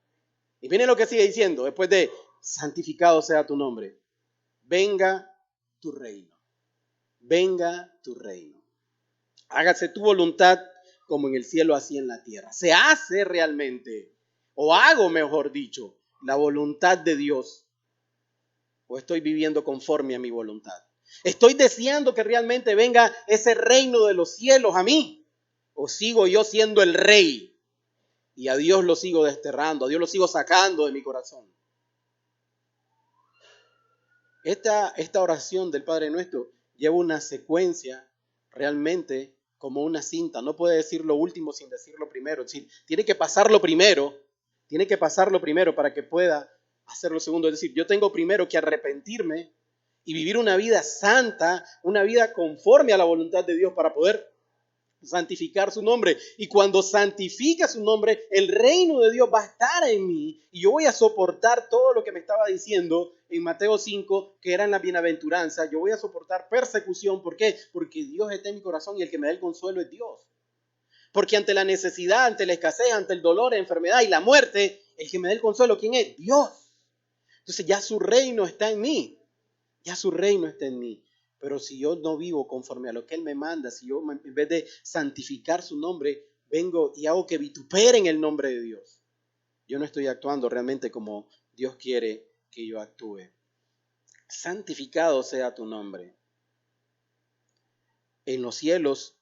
Y miren lo que sigue diciendo después de santificado sea tu nombre: venga tu reino, venga tu reino. Hágase tu voluntad como en el cielo, así en la tierra. Se hace realmente, o hago mejor dicho, la voluntad de Dios, o estoy viviendo conforme a mi voluntad. Estoy deseando que realmente venga ese reino de los cielos a mí, o sigo yo siendo el rey y a Dios lo sigo desterrando, a Dios lo sigo sacando de mi corazón. Esta oración del Padre Nuestro lleva una secuencia realmente como una cinta. No puede decir lo último sin decir lo primero. Es decir, tiene que pasar lo primero para que pueda hacer lo segundo. Es decir, yo tengo primero que arrepentirme y vivir una vida santa, una vida conforme a la voluntad de Dios para poder santificar su nombre. Y cuando santifica su nombre, el reino de Dios va a estar en mí y yo voy a soportar todo lo que me estaba diciendo en Mateo 5, que eran la bienaventuranza. Yo voy a soportar persecución. ¿Por qué? Porque Dios está en mi corazón y el que me da el consuelo es Dios. Porque ante la necesidad, ante la escasez, ante el dolor, la enfermedad y la muerte, el que me da el consuelo, ¿quién es? Dios. Entonces ya su reino está en mí. Ya su reino está en mí. Pero si yo no vivo conforme a lo que Él me manda, si yo en vez de santificar su nombre, vengo y hago que vituperen el nombre de Dios, yo no estoy actuando realmente como Dios quiere que yo actúe. Santificado sea tu nombre. En los cielos,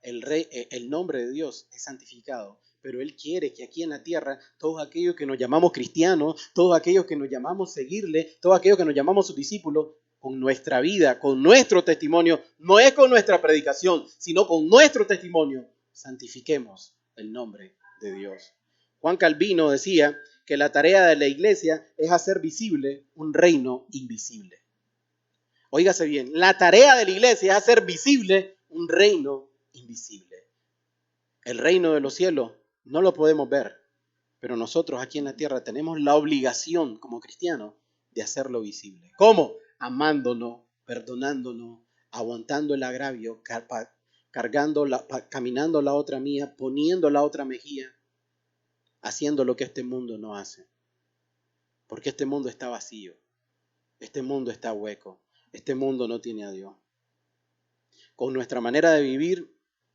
el nombre de Dios es santificado, pero Él quiere que aquí en la tierra, todos aquellos que nos llamamos cristianos, todos aquellos que nos llamamos seguirle, todos aquellos que nos llamamos sus discípulos, con nuestra vida, con nuestro testimonio, no es con nuestra predicación, sino con nuestro testimonio, santifiquemos el nombre de Dios. Juan Calvino decía que la tarea de la iglesia es hacer visible un reino invisible. Óigase bien, la tarea de la iglesia es hacer visible un reino invisible. El reino de los cielos no lo podemos ver, pero nosotros aquí en la tierra tenemos la obligación como cristianos de hacerlo visible. ¿Cómo? Amándonos, perdonándonos, aguantando el agravio, caminando la otra mía, poniendo la otra mejilla, haciendo lo que este mundo no hace. Porque este mundo está vacío, este mundo está hueco, este mundo no tiene a Dios. Con nuestra manera de vivir,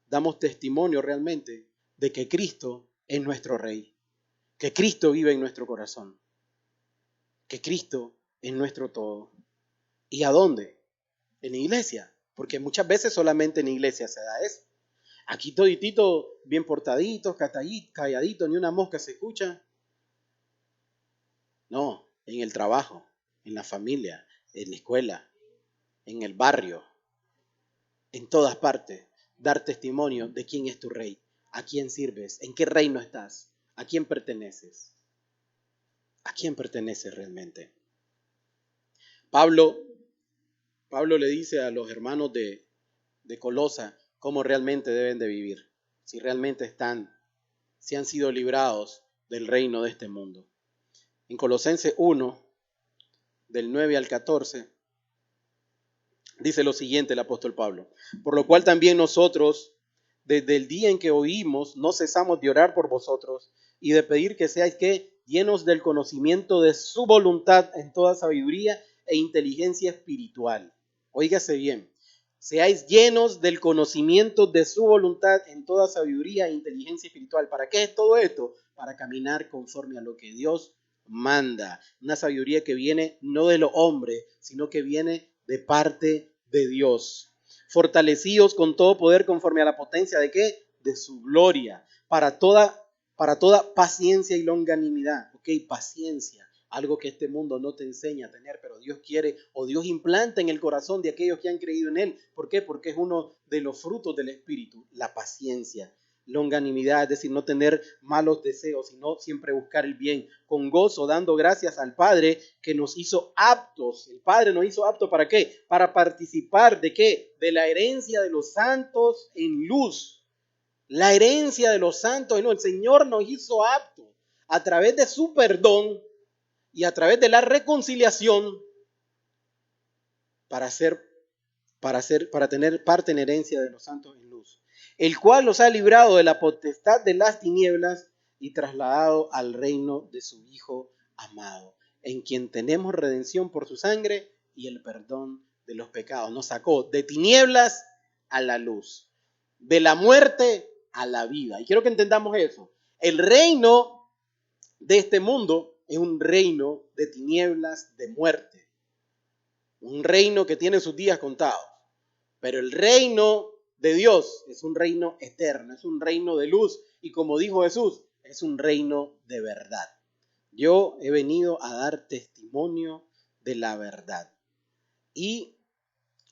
damos testimonio realmente de que Cristo es nuestro Rey, que Cristo vive en nuestro corazón, que Cristo es nuestro todo. ¿Y a dónde? En la iglesia, porque muchas veces solamente en la iglesia se da eso. Aquí toditito bien portaditos, calladitos, ni una mosca se escucha. No, en el trabajo, en la familia, en la escuela, en el barrio, en todas partes, dar testimonio de quién es tu Rey, a quién sirves, en qué reino estás, a quién perteneces. ¿A quién perteneces realmente? Pablo le dice a los hermanos de de Colosa cómo realmente deben de vivir, si realmente si han sido librados del reino de este mundo. En Colosenses 1, del 9 al 14, dice lo siguiente el apóstol Pablo: por lo cual también nosotros, desde el día en que oímos, no cesamos de orar por vosotros y de pedir que seáis llenos del conocimiento de su voluntad en toda sabiduría e inteligencia espiritual. Óigase bien, seáis llenos del conocimiento de su voluntad en toda sabiduría e inteligencia espiritual. ¿Para qué es todo esto? Para caminar conforme a lo que Dios manda. Una sabiduría que viene no de los hombres, sino que viene de parte de Dios. Fortalecidos con todo poder conforme a la potencia ¿de qué? De su gloria, para toda paciencia y longanimidad. Ok, paciencia, algo que este mundo no te enseña a tener, pero Dios quiere o Dios implanta en el corazón de aquellos que han creído en Él. ¿Por qué? Porque es uno de los frutos del Espíritu, la paciencia. Longanimidad, es decir, no tener malos deseos, sino siempre buscar el bien, con gozo, dando gracias al Padre que nos hizo aptos. El Padre nos hizo aptos ¿para qué? Para participar ¿de qué? De la herencia de los santos en luz. La herencia de los santos en luz. El Señor nos hizo aptos a través de su perdón y a través de la reconciliación para tener parte en herencia de los santos en luz, el cual los ha librado de la potestad de las tinieblas y trasladado al reino de su Hijo amado, en quien tenemos redención por su sangre y el perdón de los pecados. Nos sacó de tinieblas a la luz, de la muerte a la vida. Y quiero que entendamos eso. El reino de este mundo es un reino de tinieblas, de muerte. Un reino que tiene sus días contados. Pero el reino de Dios es un reino eterno, es un reino de luz. Y como dijo Jesús, es un reino de verdad. Yo he venido a dar testimonio de la verdad. Y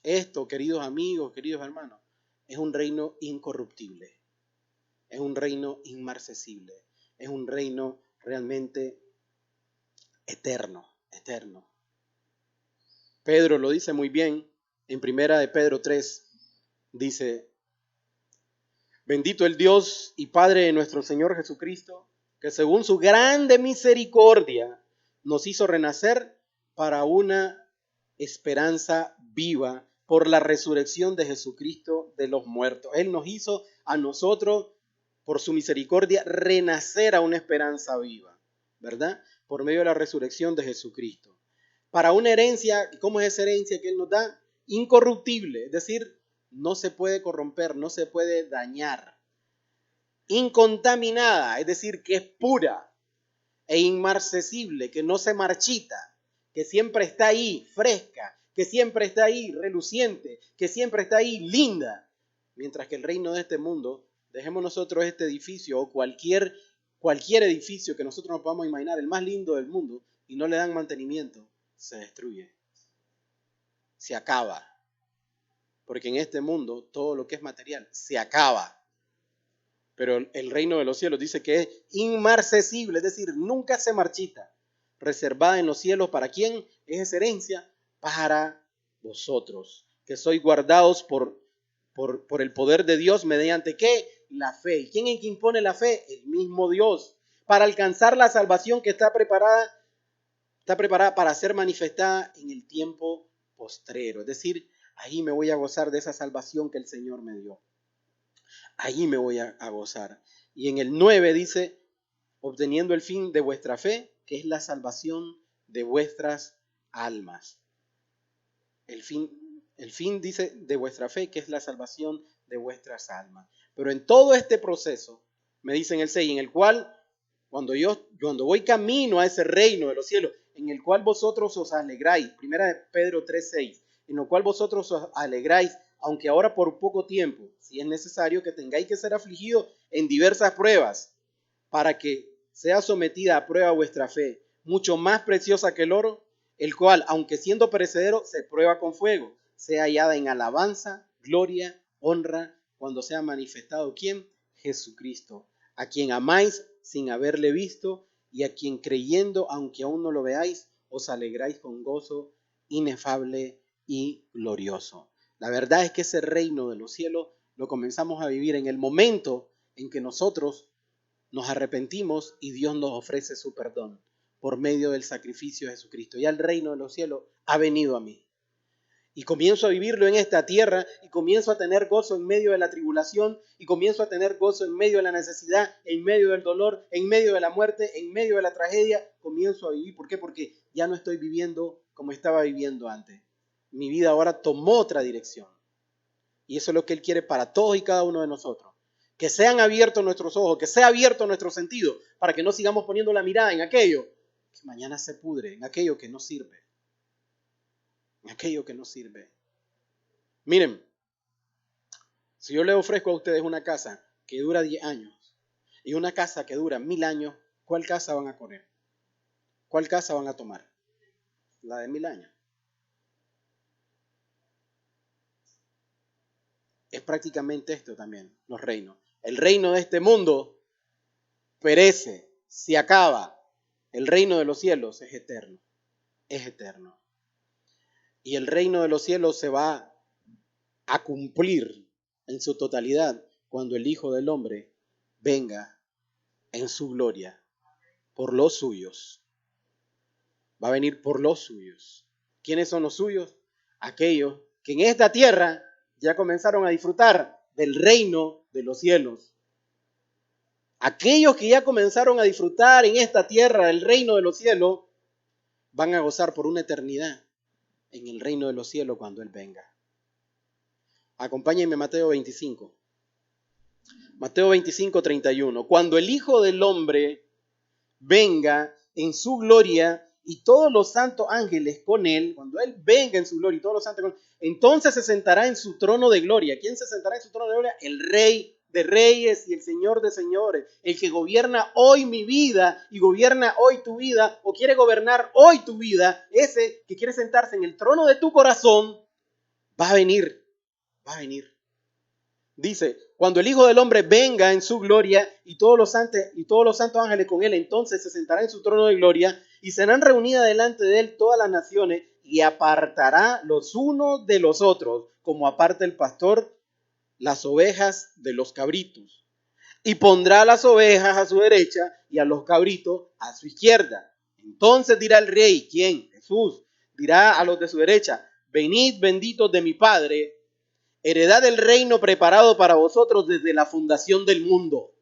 esto, queridos amigos, queridos hermanos, es un reino incorruptible. Es un reino inmarcesible. Es un reino realmente eterno, eterno. Pedro lo dice muy bien en primera de Pedro 3. Dice: bendito el Dios y Padre de nuestro Señor Jesucristo, que según su grande misericordia nos hizo renacer para una esperanza viva por la resurrección de Jesucristo de los muertos. Él nos hizo a nosotros, por su misericordia, renacer a una esperanza viva, ¿verdad? Por medio de la resurrección de Jesucristo. Para una herencia, ¿cómo es esa herencia que Él nos da? Incorruptible, es decir, no se puede corromper, no se puede dañar. Incontaminada, es decir, que es pura e inmarcesible, que no se marchita, que siempre está ahí fresca, que siempre está ahí reluciente, que siempre está ahí linda. Mientras que el reino de este mundo, dejemos nosotros este edificio o cualquier edificio que nosotros nos podamos imaginar, el más lindo del mundo, y no le dan mantenimiento, se destruye, se acaba. Porque en este mundo todo lo que es material se acaba. Pero el reino de los cielos dice que es inmarcesible, es decir, nunca se marchita. Reservada en los cielos, ¿para quién? Es esa herencia para vosotros, que sois guardados por el poder de Dios mediante ¿qué? La fe. ¿Y quién es quien impone la fe? El mismo Dios. Para alcanzar la salvación que está preparada para ser manifestada en el tiempo postrero. Es decir, ahí me voy a gozar de esa salvación que el Señor me dio. Ahí me voy a gozar. Y en el 9 dice, obteniendo el fin de vuestra fe, que es la salvación de vuestras almas. El fin dice de vuestra fe, que es la salvación de vuestras almas. Pero en todo este proceso, me dice en el 6, en el cual, cuando voy camino a ese reino de los cielos, en el cual vosotros os alegráis, primera de Pedro 3:6, en el cual vosotros os alegráis, aunque ahora por poco tiempo, si es necesario que tengáis que ser afligidos en diversas pruebas, para que sea sometida a prueba vuestra fe, mucho más preciosa que el oro, el cual, aunque siendo perecedero, se prueba con fuego, sea hallada en alabanza, gloria, honra, cuando sea manifestado ¿quién? Jesucristo, a quien amáis sin haberle visto y a quien creyendo, aunque aún no lo veáis, os alegráis con gozo inefable y glorioso. La verdad es que ese reino de los cielos lo comenzamos a vivir en el momento en que nosotros nos arrepentimos y Dios nos ofrece su perdón por medio del sacrificio de Jesucristo. Ya el reino de los cielos ha venido a mí. Y comienzo a vivirlo en esta tierra y comienzo a tener gozo en medio de la tribulación y comienzo a tener gozo en medio de la necesidad, en medio del dolor, en medio de la muerte, en medio de la tragedia. Comienzo a vivir. ¿Por qué? Porque ya no estoy viviendo como estaba viviendo antes. Mi vida ahora tomó otra dirección. Y eso es lo que Él quiere para todos y cada uno de nosotros. Que sean abiertos nuestros ojos, que sea abierto nuestro sentido, para que no sigamos poniendo la mirada en aquello que mañana se pudre, en aquello que no sirve. En aquello que no sirve. Miren, si yo le ofrezco a ustedes una casa que dura 10 años y una casa que dura 1000 años, ¿cuál casa van a correr? ¿Cuál casa van a tomar? La de 1000 años. Es prácticamente esto también, los reinos. El reino de este mundo perece, se acaba. El reino de los cielos es eterno, es eterno. Y el reino de los cielos se va a cumplir en su totalidad cuando el Hijo del Hombre venga en su gloria por los suyos. Va a venir por los suyos. ¿Quiénes son los suyos? Aquellos que en esta tierra ya comenzaron a disfrutar del reino de los cielos. Aquellos que ya comenzaron a disfrutar en esta tierra del reino de los cielos van a gozar por una eternidad en el reino de los cielos cuando Él venga. Acompáñenme a Mateo 25. Mateo 25, 31. Cuando el Hijo del Hombre venga en su gloria y todos los santos ángeles con Él, cuando Él venga en su gloria y todos los santos con Él, entonces se sentará en su trono de gloria. ¿Quién se sentará en su trono de gloria? El Rey de reyes y el Señor de señores, el que gobierna hoy mi vida y gobierna hoy tu vida o quiere gobernar hoy tu vida, ese que quiere sentarse en el trono de tu corazón, va a venir, va a venir. Dice, cuando el Hijo del Hombre venga en su gloria y todos los santos ángeles con Él, entonces se sentará en su trono de gloria y serán reunidas delante de Él todas las naciones y apartará los unos de los otros, como aparta el pastor las ovejas de los cabritos. Y pondrá a las ovejas a su derecha y a los cabritos a su izquierda. Entonces dirá el rey, ¿quién? Jesús. Dirá a los de su derecha, venid benditos de mi Padre, heredad del reino preparado para vosotros desde la fundación del mundo.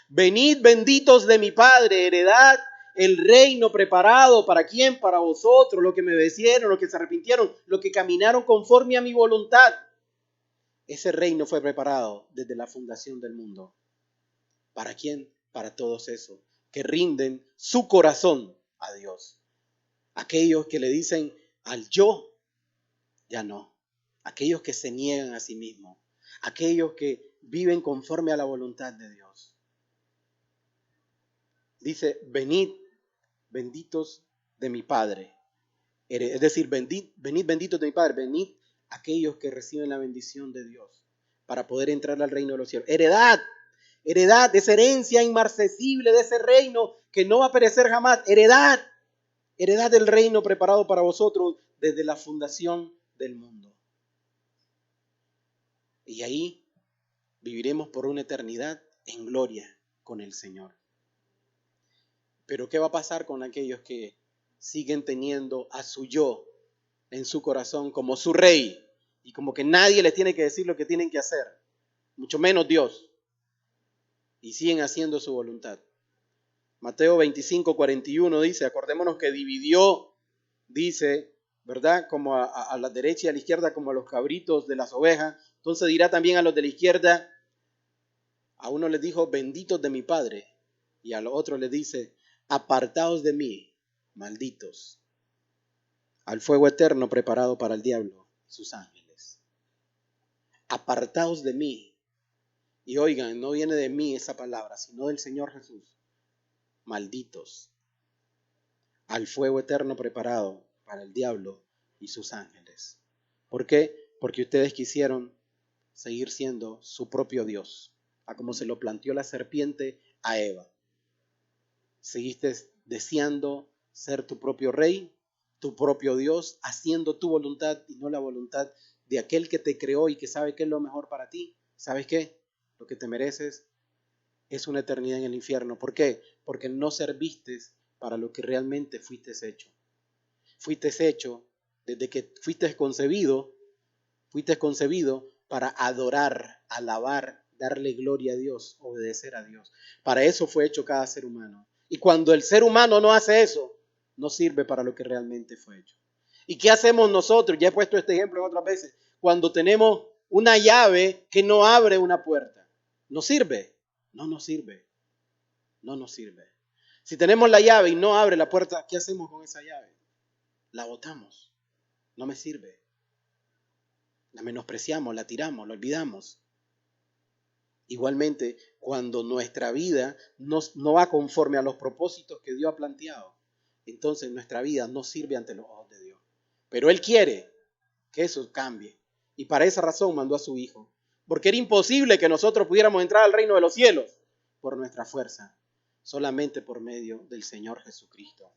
Venid benditos de mi Padre, heredad el reino preparado para quién, para vosotros, los que me obedecieron, los que se arrepintieron, los que caminaron conforme a mi voluntad. Ese reino fue preparado desde la fundación del mundo. ¿Para quién? Para todos esos que rinden su corazón a Dios. Aquellos que le dicen al yo, ya no. Aquellos que se niegan a sí mismos. Aquellos que viven conforme a la voluntad de Dios. Dice, venid, benditos de mi Padre. Es decir, venid benditos de mi Padre. Venid aquellos que reciben la bendición de Dios para poder entrar al reino de los cielos. Heredad de esa herencia inmarcesible de ese reino que no va a perecer jamás. Heredad del reino preparado para vosotros desde la fundación del mundo. Y ahí viviremos por una eternidad en gloria con el Señor. Pero ¿qué va a pasar con aquellos que siguen teniendo a su yo en su corazón como su rey y como que nadie les tiene que decir lo que tienen que hacer, mucho menos Dios, y siguen haciendo su voluntad? Mateo 25, 41 dice, acordémonos que dividió, dice, ¿verdad? Como a la derecha y a la izquierda, como a los cabritos de las ovejas. Entonces dirá también a los de la izquierda, a uno les dijo, benditos de mi Padre, y a los otros les dice, apartaos de mí, malditos, al fuego eterno preparado para el diablo y sus ángeles. Apartaos de mí. Y oigan, no viene de mí esa palabra, sino del Señor Jesús. Malditos, al fuego eterno preparado para el diablo y sus ángeles. ¿Por qué? Porque ustedes quisieron seguir siendo su propio Dios, a como se lo planteó la serpiente a Eva. Seguiste deseando ser tu propio rey, tu propio Dios, haciendo tu voluntad y no la voluntad de aquel que te creó y que sabe qué es lo mejor para ti, ¿sabes qué? Lo que te mereces es una eternidad en el infierno. ¿Por qué? Porque no serviste para lo que realmente fuiste hecho. Fuiste hecho desde que fuiste concebido para adorar, alabar, darle gloria a Dios, obedecer a Dios. Para eso fue hecho cada ser humano. Y cuando el ser humano no hace eso, no sirve para lo que realmente fue hecho. ¿Y qué hacemos nosotros? Ya he puesto este ejemplo en otras veces. Cuando tenemos una llave que no abre una puerta, ¿nos sirve? No nos sirve. No nos sirve. Si tenemos la llave y no abre la puerta, ¿qué hacemos con esa llave? La botamos. No me sirve. La menospreciamos, la tiramos, la olvidamos. Igualmente, cuando nuestra vida no va conforme a los propósitos que Dios ha planteado, entonces nuestra vida no sirve ante los ojos de Dios. Pero Él quiere que eso cambie. Y para esa razón mandó a su Hijo. Porque era imposible que nosotros pudiéramos entrar al reino de los cielos por nuestra fuerza, solamente por medio del Señor Jesucristo.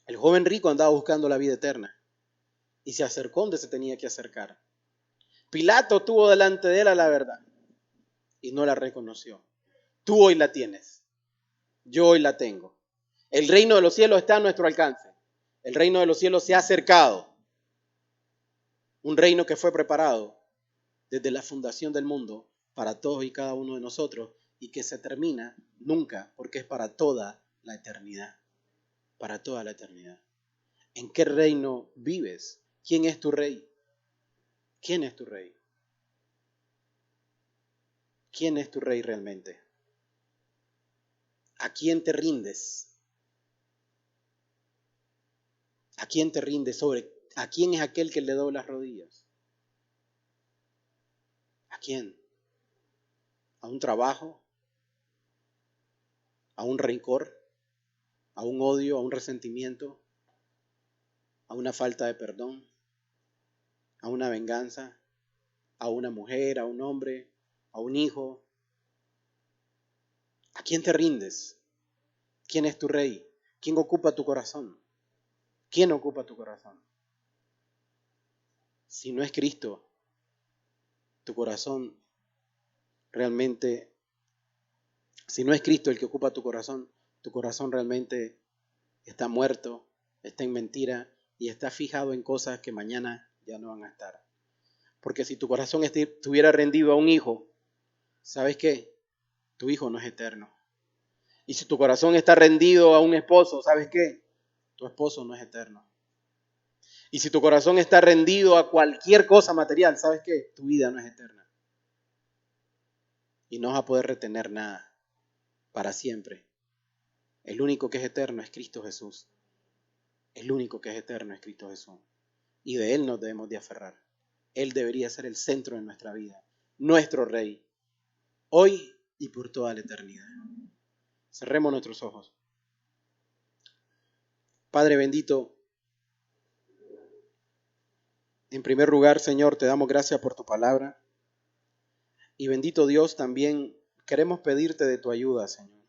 El joven rico andaba buscando la vida eterna y se acercó donde se tenía que acercar. Pilato tuvo delante de él a la verdad y no la reconoció. Tú hoy la tienes, yo hoy la tengo. El reino de los cielos está a nuestro alcance. El reino de los cielos se ha acercado. Un reino que fue preparado desde la fundación del mundo para todos y cada uno de nosotros y que se termina nunca porque es para toda la eternidad. Para toda la eternidad. ¿En qué reino vives? ¿Quién es tu rey? ¿Quién es tu rey? ¿Quién es tu rey realmente? ¿A quién te rindes? ¿A quién te rindes? ¿A quién es aquel que le dobla las rodillas? ¿A quién? ¿A un trabajo? ¿A un rencor? ¿A un odio? ¿A un resentimiento? ¿A una falta de perdón? ¿A una venganza? ¿A una mujer? ¿A un hombre? ¿A un hijo? ¿A quién te rindes? ¿Quién es tu rey? ¿Quién ocupa tu corazón? ¿Quién ocupa tu corazón? Si no es Cristo, tu corazón realmente, si no es Cristo el que ocupa tu corazón realmente está muerto, está en mentira y está fijado en cosas que mañana ya no van a estar. Porque si tu corazón estuviera rendido a un hijo, ¿sabes qué? Tu hijo no es eterno. Y si tu corazón está rendido a un esposo, ¿sabes qué? Tu esposo no es eterno. Y si tu corazón está rendido a cualquier cosa material, ¿sabes qué? Tu vida no es eterna. Y no vas a poder retener nada para siempre. El único que es eterno es Cristo Jesús. El único que es eterno es Cristo Jesús. Y de Él nos debemos de aferrar. Él debería ser el centro de nuestra vida, nuestro Rey, hoy y por toda la eternidad. Cerremos nuestros ojos. Padre bendito, en primer lugar, Señor, te damos gracias por tu palabra. Y bendito Dios, también queremos pedirte de tu ayuda, Señor.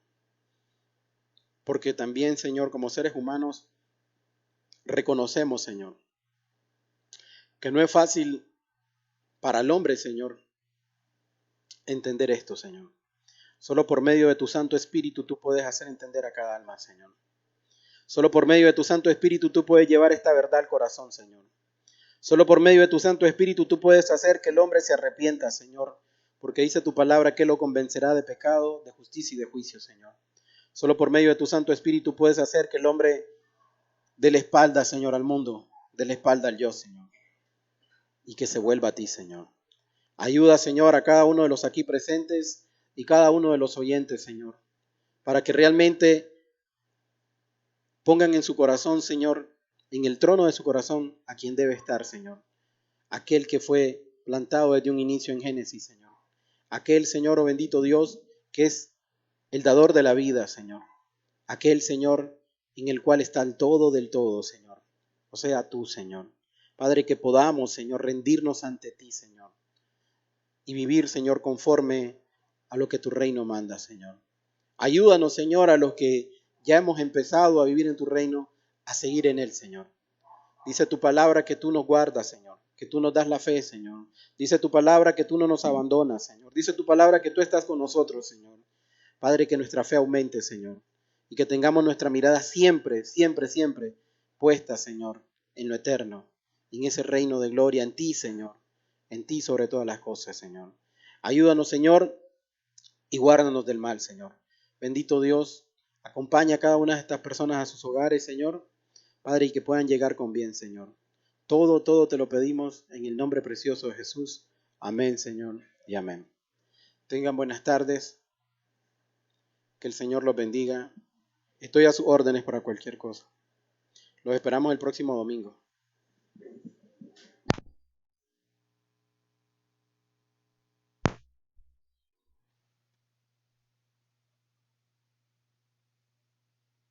Porque también, Señor, como seres humanos, reconocemos, Señor, que no es fácil para el hombre, Señor, entender esto, Señor. Solo por medio de tu Santo Espíritu tú puedes hacer entender a cada alma, Señor. Solo por medio de tu Santo Espíritu tú puedes llevar esta verdad al corazón, Señor. Solo por medio de tu Santo Espíritu tú puedes hacer que el hombre se arrepienta, Señor. Porque dice tu palabra que lo convencerá de pecado, de justicia y de juicio, Señor. Solo por medio de tu Santo Espíritu puedes hacer que el hombre dé la espalda, Señor, al mundo, dé la espalda al yo, Señor. Y que se vuelva a ti, Señor. Ayuda, Señor, a cada uno de los aquí presentes y cada uno de los oyentes, Señor, para que realmente pongan en su corazón, Señor, en el trono de su corazón, a quien debe estar, Señor. Aquel que fue plantado desde un inicio en Génesis, Señor. Aquel, Señor, oh bendito Dios, que es el dador de la vida, Señor. Aquel, Señor, en el cual está el todo del todo, Señor. O sea, tú, Señor. Padre, que podamos, Señor, rendirnos ante ti, Señor. Y vivir, Señor, conforme a lo que tu reino manda, Señor. Ayúdanos, Señor, a los que ya hemos empezado a vivir en tu reino, a seguir en él, Señor. Dice tu palabra que tú nos guardas, Señor. que tú nos das la fe, Señor. Dice tu palabra que tú no nos abandonas, Señor. Dice tu palabra que tú estás con nosotros, Señor. Padre, que nuestra fe aumente, Señor. Y que tengamos nuestra mirada siempre, siempre, siempre puesta, Señor, en lo eterno, en ese reino de gloria, en ti, Señor. En ti sobre todas las cosas, Señor. Ayúdanos, Señor, y guárdanos del mal, Señor. Bendito Dios, acompaña a cada una de estas personas a sus hogares, Señor. Padre, y que puedan llegar con bien, Señor. Todo, todo te lo pedimos en el nombre precioso de Jesús. Amén, Señor, y amén. Tengan buenas tardes. Que el Señor los bendiga. Estoy a sus órdenes para cualquier cosa. Los esperamos el próximo domingo.